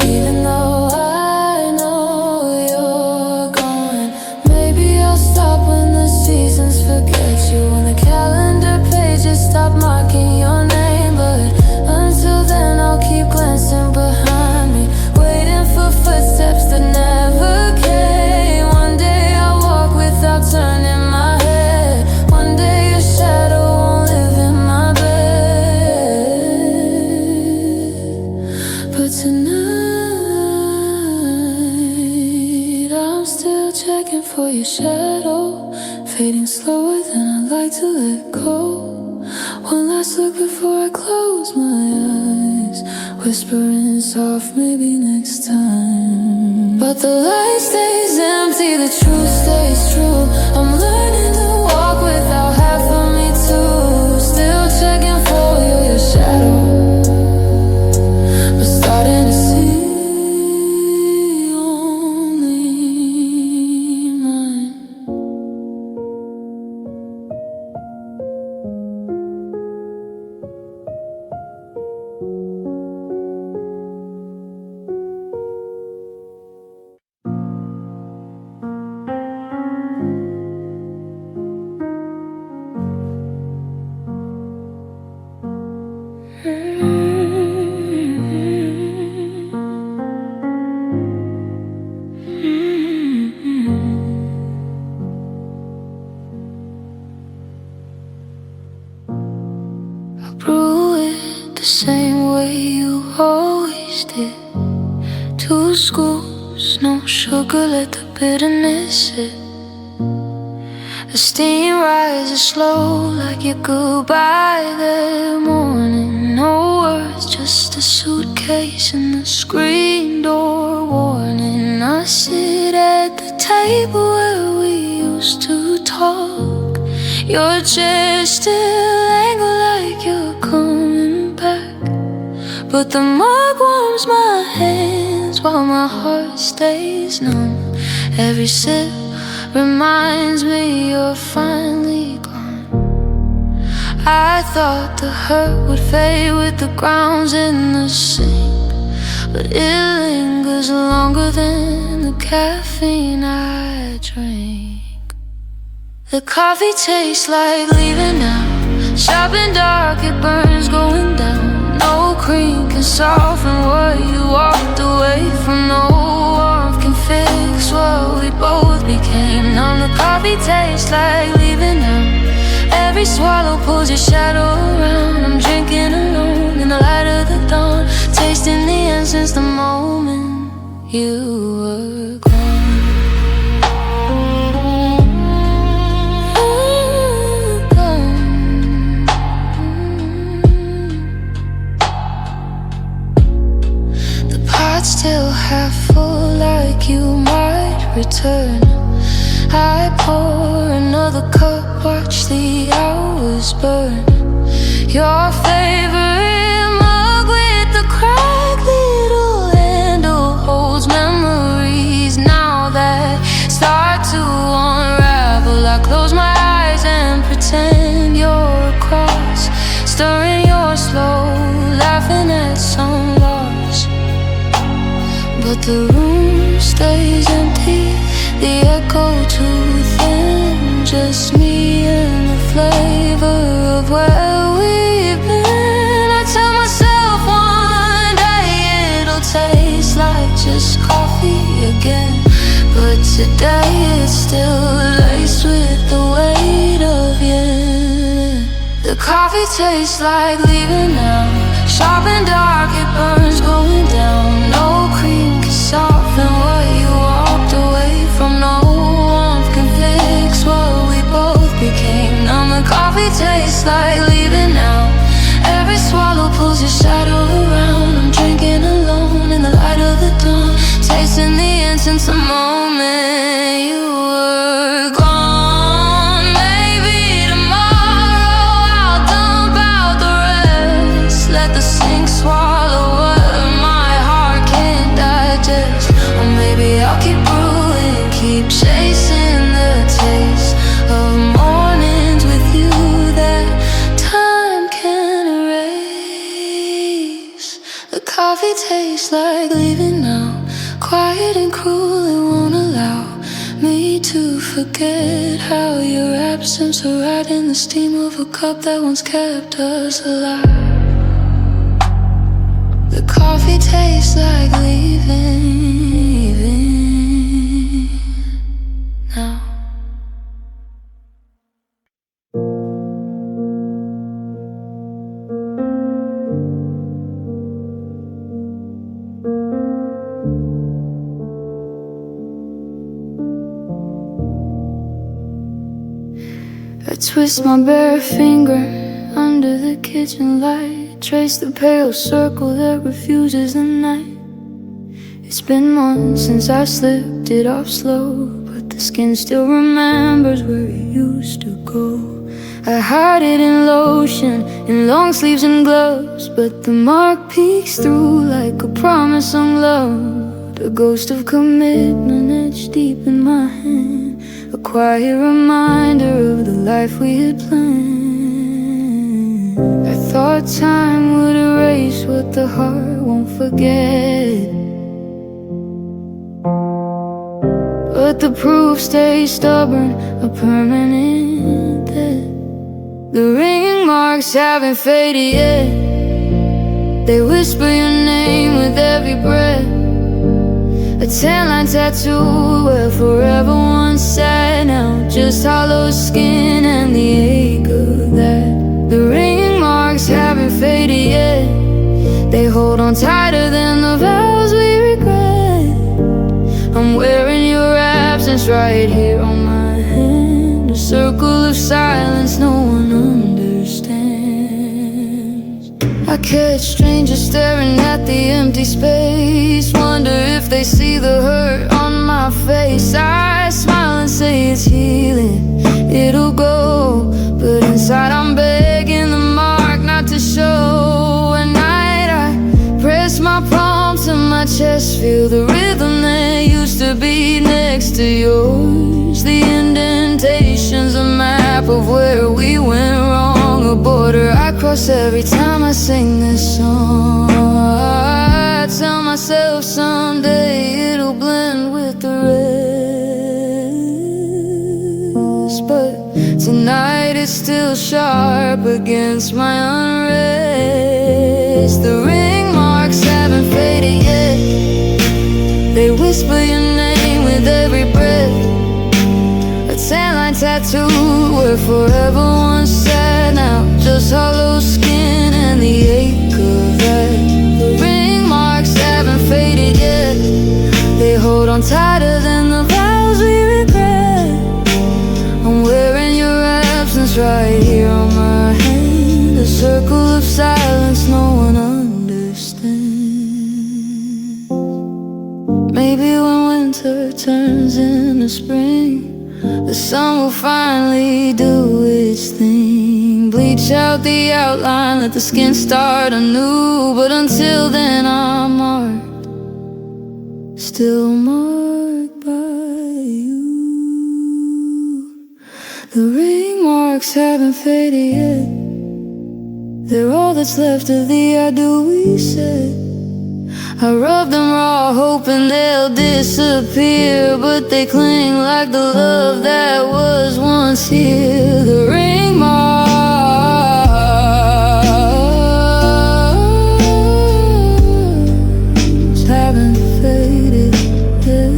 even though I know you're gone. Maybe I'll stop when the seasons forget you, when the calendar pages stop marking your name. But until then I'll keep glancing behind me, waiting for footsteps that never came. One day I'll walk without turning my head. One day your shadow won't live in my bed. But tonight I'm still checking for your shadow, fading slower than I like to let go. One last look before I close my eyes, whispering soft, maybe next time. But the light stays empty, the truth stays true. I'm learning to walk without half of me. second floor, you're your shadow. We're starting to see only mine. Brew it the same way you always did. 2 scoops, no sugar, let the bitterness sit. The steam rises slow like your goodbye that morning. No words, just a suitcase and the screen door warning. I sit at the table where we used to talk. Your chair still angled like you're coming back, but the mug warms my hands while my heart stays numb. Every sip reminds me you're finally gone. I thought the hurt would fade with the grounds in the sink, but it lingers longer than the caffeine I drank. The coffee tastes like leaving now. Sharp and dark, it burns going down. No cream can soften what you walked away from. No warmth can fix what we both became. Now the coffee tastes like leaving now. Every swallow pulls your shadow around. I'm drinking alone in the light of the dawn, tasting the end since the moment you were gone. Still half full, like you might return. I pour another cup, watch the hours burn. Your favorite mug with the cracked little handle holds memories now that start to unravel. I close my eyes and pretend you're across, stirring your slow, laughing at some loss. But the room stays empty, the echo too thin. Just me and the flavor of where we've been. I tell myself one day it'll taste like just coffee again, but today it's still laced with the weight of you. The coffee tastes like leaving now. Sharp and dark, it burns going down. No cream can soften what you walked away from. No warmth can fix what we both became. Now the coffee tastes like leaving now. Every swallow pulls your shadow around. I'm drinking alone in the light of the dawn, tasting the end since the moment you were gone. Maybe tomorrow I'll dump out the rest, let the sink swallow what my heart can't digest. Or maybe I'll keep brewing, keep chasing the taste of mornings with you that time can't erase. The coffee tastes like leaving now, quiet and cruel, it won't allow me to forget how your absence will ride in the steam of a cup that once kept us alive. The coffee tastes like leaving now. I twist my bare finger under the kitchen light, trace the pale circle that refuses the night. It's been months since I slipped it off slow, but the skin still remembers where it used to go. I hide it in lotion, in long sleeves and gloves, but the mark peeks through like a promise unloved. A ghost of commitment etched deep in my hand, a quiet reminder of the life we had planned. I thought time would erase what the heart won't forget, but the proof stays stubborn, a permanent debt. The ringing marks haven't faded yet. They whisper your name with every breath. A tan-line tattoo where forever once sat. Now just hollow skin and the ache of that. The ringing marks haven't faded yet. They hold on tighter than the vows we regret. I'm wearing your absence right here on my hand, a circle of silence no one understands. I catch strangers staring at the empty space, wonder if they see the hurt on my face. I smile and say it's healing, it'll go, but inside I'm begging the mark not to show. At night I press my palm to my chest, feel the rhythm that used to be next to yours. The indentations, a map of where we went wrong, a border I cross every time I sing this song. I tell myself someday it'll blend with the rest, but tonight it's still sharp against my unrest. The ring marks haven't faded yet. They whisper your name with every breath. A tan-line tattoo where forever once sat. Now just hollow skin and the ache of that. The ring marks haven't faded yet. They hold on tighter than the vows we regret. I'm wearing your absence right here on my hand, a circle of silence no one understands. Maybe when winter turns into spring, the sun will finally do its thing. Bleach out the outline, let the skin start anew. But until then I'm marked, still marked by you. The ring marks haven't faded yet. They're all that's left of the I do we said. I rub them raw, hoping they'll disappear, but they cling like the love that was once here. The ring marks haven't faded yet.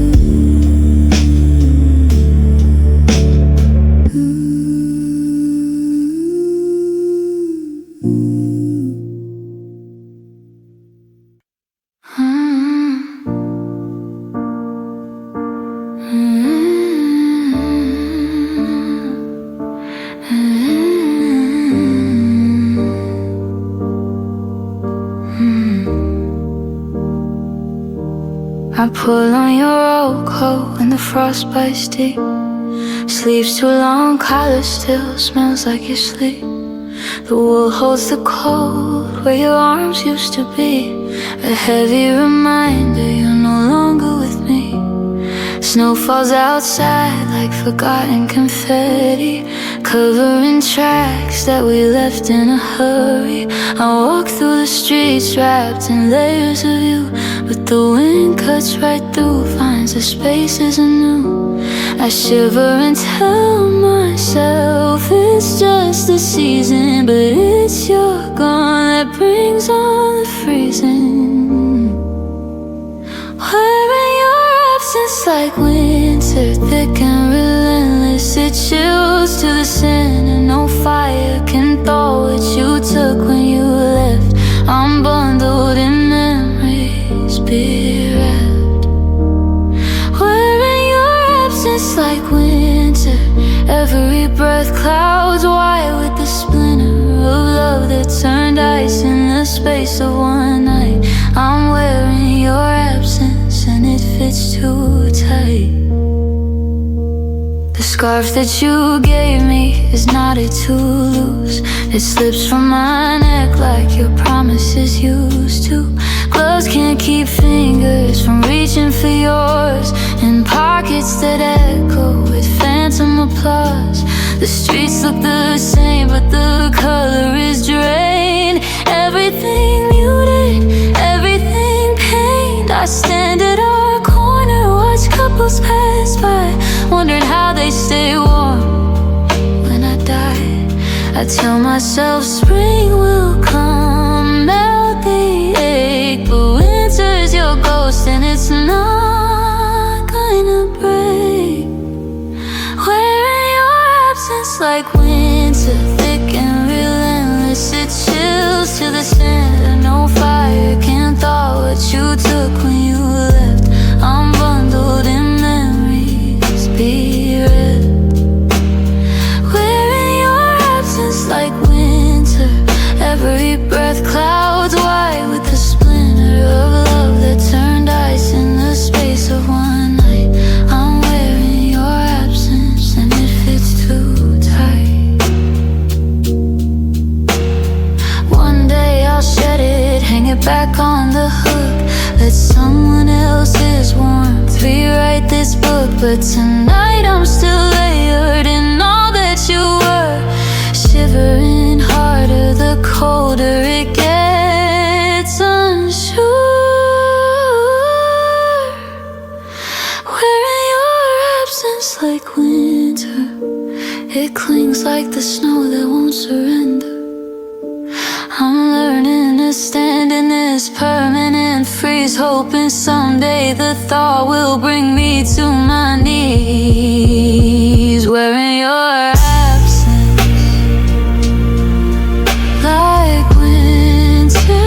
I pull on your old coat and the frost bites deep. Sleeves too long, collar still smells like your sleep. The wool holds the cold where your arms used to be, a heavy reminder you're no longer with me. Snow falls outside like forgotten confetti, covering tracks that we left in a hurry. I walk through the streets wrapped in layers of you, but the wind cuts right through, finds the spaces anew. I shiver and tell myself it's just a season, but it's your gone that brings on the freezing. Wearing your absence like winter, thick and relentless. It chills to the center, no fire can thaw what you took when you left. I'm bundled in memories, bereft. Wearing your absence like winter, every breath clouds white with the splinter of love that turned ice in the space of one night. I'm wearing your absence and it fits too tight. The The scarf that you gave me is knotted too loose. It slips from my neck like your promises used to. Gloves can't keep fingers from reaching for yours, in pockets that echo with phantom applause. The streets look the same, but the color is drained. Everything muted, everything pained. I stand at our corner, watch couples pass by, wondering how they stay warm when I die. I tell myself spring will come, melt the ache, but winter's your ghost and it's not gonna break. Wearing your absence like winter, thick and relentless. It chills to the center, no fire can thaw what you took when you left. I'm bundled in memories, be ripped. Wearing your absence like winter, every breath clouds white with the splinter of love that turned ice in the space of one night. I'm wearing your absence and it fits too tight. One day I'll shed it, hang it back on the hook, let someone else's warmth rewrite this book. But tonight I'm still layered in all that you were, shivering harder the colder it gets, unsure. Wearing your absence like winter, it clings like the snow that won't surrender. I'm learning to stand in this permanent freeze, hoping someday the thaw will bring me to my knees. Wearing your absence like winter,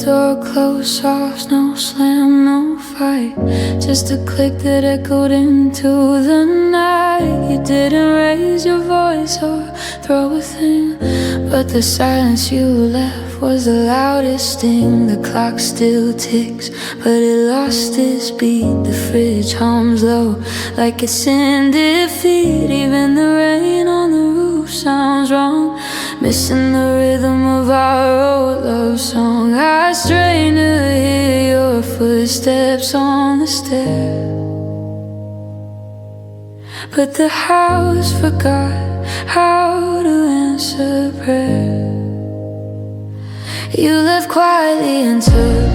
door closed soft, no slam, no fight, just a click that echoed into the night. You didn't raise your voice or throw a thing, but the silence you left was the loudest sting. The clock still ticks, but it lost its beat. The fridge hums low like it's in defeat. Even the rain on the roof sounds wrong, missing the rhythm of our old love song. I strain to hear your footsteps on the stairs, but the house forgot how to answer prayer. You left quietly and took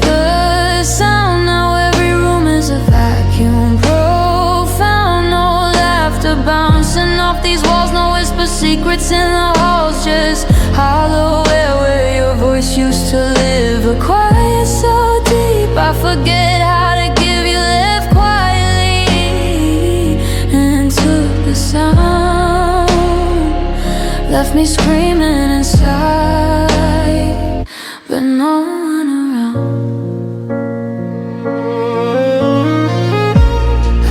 the sound. Now every room is a vacuum, profound. No laughter bouncing off these walls, no whisper secrets in the halls, just hollow air where your voice used to live. A quiet so deep, I forget how to give. You left quietly and took the sound, left me screaming inside, but no one around.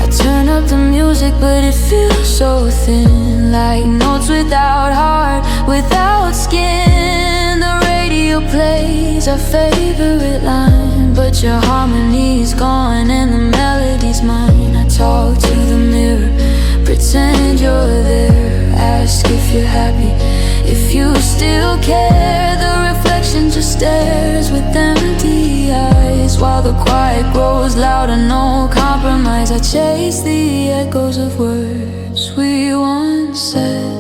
I turn up the music, but it feels so thin, like notes without heart, without skin. The radio plays our favorite line, but your harmony's gone and the melody's mine. I talk to the mirror, pretend you're there, ask if you're happy, if you still care. The reflection just stares with empty eyes, while the quiet grows louder, no compromise. I chase the echoes of words we once said,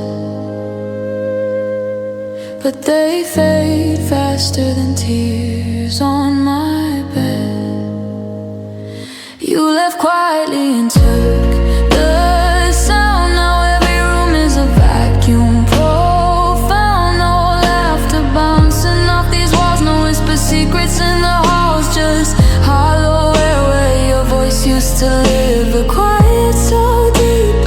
but they fade faster than tears on my bed. You left quietly and took the sound. Now every room is a vacuum, profound. No laughter bouncing off these walls, no whisper secrets in the halls, just hollow air where your voice used to live. A quiet so deep,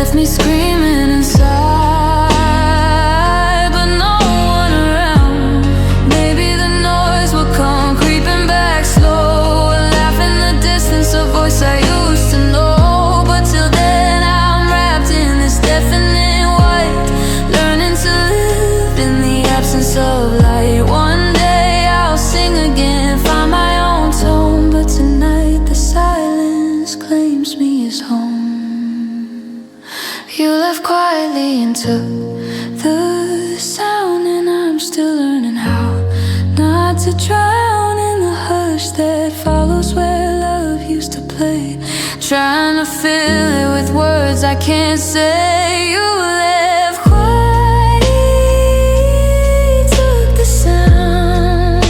left me screaming inside, but no one around. Maybe the noise will come creeping back slow, a laugh in the distance, a voice I used to know. But till then I'm wrapped in this deafening white, learning to live in the absence of light. One day I'll sing again, find my own tone, but tonight the silence claims me as home. You left quietly and took the sound, and I'm still learning how not to drown in the hush that follows where love used to play. Trying to fill it with words I can't say. You left quietly, took the sound,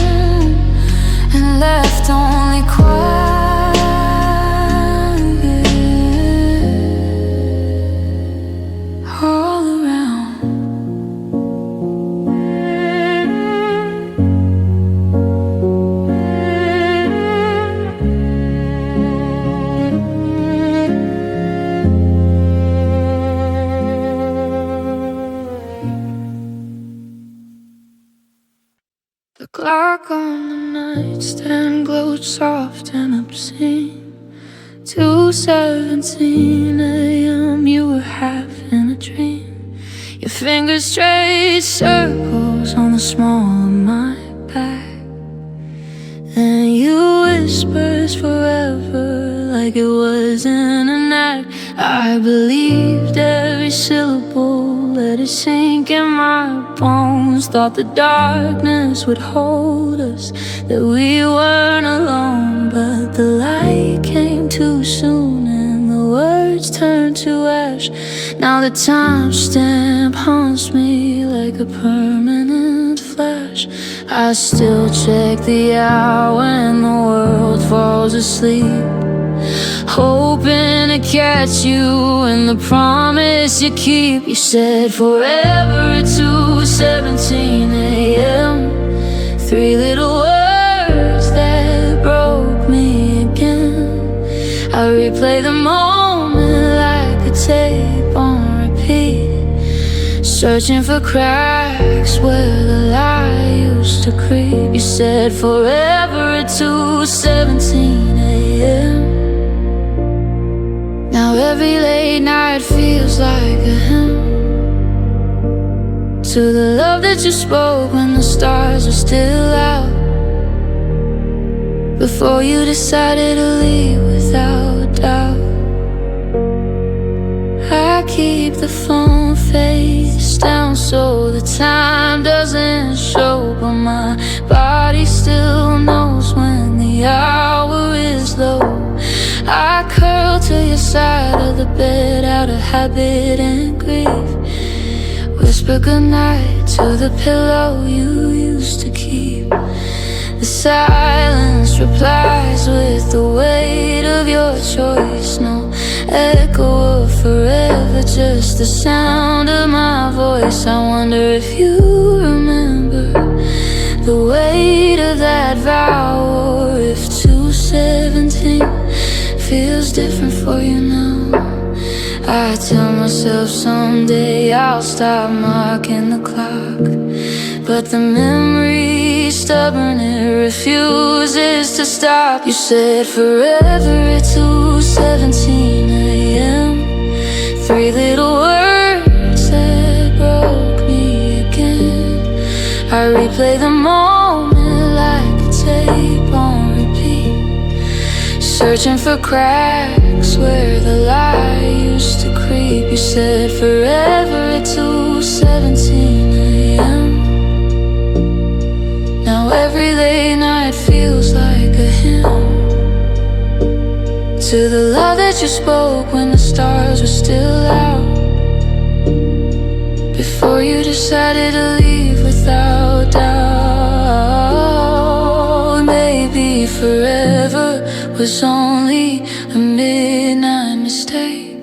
and left only quiet. All around. The clock on the nightstand glowed soft and obscene. 2:17 a.m. You were half in a dream. Your fingers traced circles on the small of my back, and you whispered forever like it wasn't an act. I believed every syllable, let it sink in my bones. Thought the darkness would hold us, that we weren't alone. But the light came too soon and the words turned to ash. Now the timestamp haunts me like a permanent flash. I still check the hour when the world falls asleep, hoping to catch you in the promise you keep. You said forever at 2:17 a.m. 3 little words that broke me again. I replay the moment like a tape on repeat, searching for cracks where the lie used to creep. You said forever at 2:17 a.m. Now every late night feels like a hymn to the love that you spoke when the stars were still out, before you decided to leave without doubt. I keep the phone face down so the time doesn't show, but my body still knows when the hour is low. I curl to your side of the bed out of habit and grief, whisper goodnight to the pillow you used to keep. The silence replies with the weight of your choice. No echo of forever, just the sound of my voice. I wonder if you remember the weight of that vow, or if 2:17 feels different for you now. I tell myself someday I'll stop marking the clock, but the memory's stubborn, it refuses to stop. You said forever at 2:17 a.m. 3 little words that broke me again. I replay the moment like a tape on repeat, searching for cracks where the lie used to creep. You said forever at 2:17 a.m. Now every late night feels like a hymn to the love that you spoke when the stars were still out, before you decided to leave without doubt. Maybe forever was only a midnight mistake,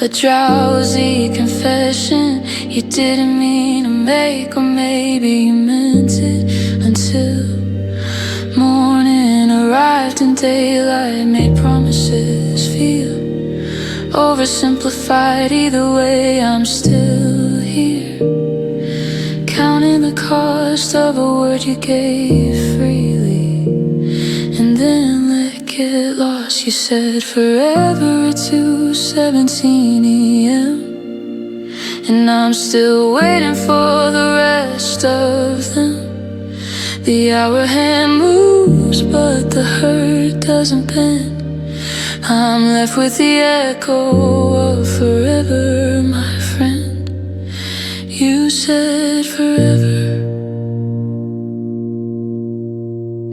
a drowsy confession you didn't mean to make. Or maybe you meant it until morning arrived and daylight made promises feel oversimplified. Either way, I'm still here, counting the cost of a word you gave freely, and then let get lost. You said forever at 2:17 a.m., and I'm still waiting for the rest of them. The hour hand moves, but the hurt doesn't bend. I'm left with the echo of forever, my friend. You said forever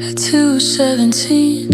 at 2:17.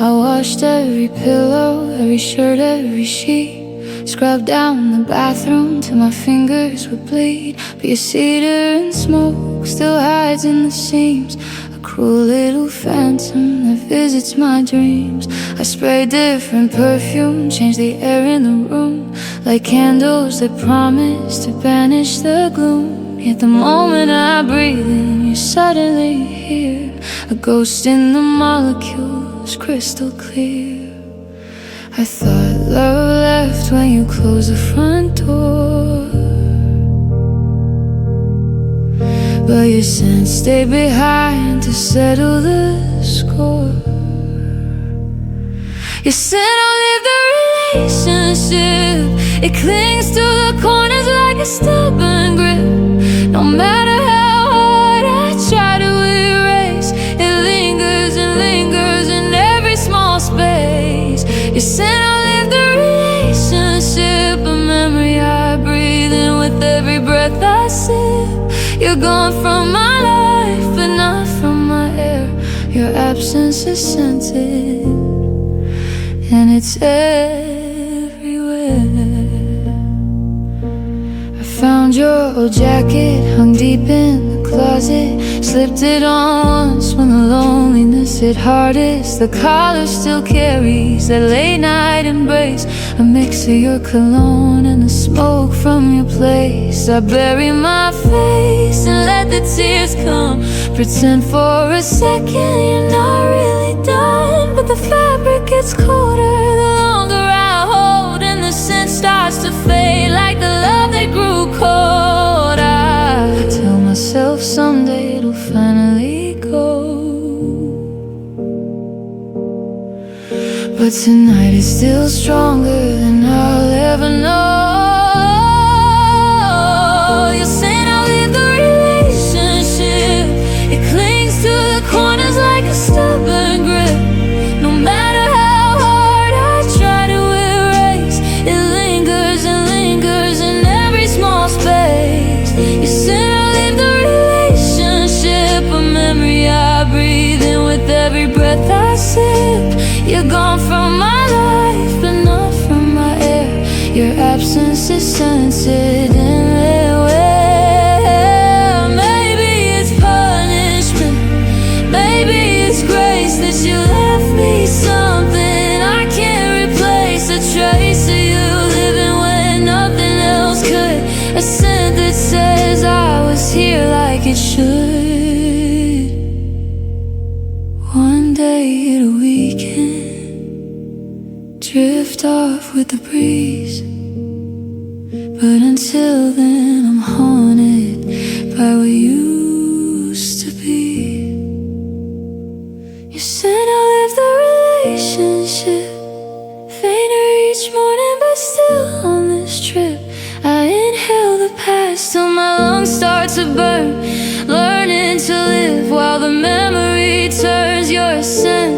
I washed every pillow, every shirt, every sheet, scrubbed down the bathroom till my fingers would bleed. But your cedar and smoke still hides in the seams, a cruel little phantom that visits my dreams. I spray different perfume, change the air in the room, like candles that promise to banish the gloom. Yet the moment I breathe in, you're suddenly here, a ghost in the molecules, crystal clear. I thought love left when you closed the front door, but your scent stayed behind to settle the score. You said I'll leave the relationship, it clings to the corners like a stubborn grip. No matter how hard I try to erase, it lingers and lingers in every small space. You said I'll leave the relationship, a memory I breathe in with every breath I sip. You're gone from my life, but not from my air. Your absence is scented, and it's everywhere. I found your old jacket hung deep in the closet, slipped it on once when the loneliness hit hardest. The collar still carries that late night embrace, a mix of your cologne and the smoke from your place. I bury my face and let the tears come, pretend for a second you're not really done. But the fabric gets colder the longer I hold, and the scent starts to fade like the love that grew cold. I tell myself someday it'll finally go, but tonight is still stronger than I'll ever know. You're saying I'll leave the relationship, it clings to the corners like a stubborn grip. No matter how hard I try to erase, it lingers and lingers in every small space. You said I'll leave the relationship, a memory I breathe in with every breath I sip. You're gone from my life, but not from my air. Your absence is scented and well, maybe it's punishment, maybe it's grace that you left me something I can't replace, a trace of you living when nothing else could, a scent that says I was here like it should. One day it'll weaken, drift off with the breeze, but until then I'm haunted by what used to be. You said I'll leave the relationship, fainter each morning but still on this trip. I inhale the past till my lungs start to burn, learning to live while the memory turns. Your scent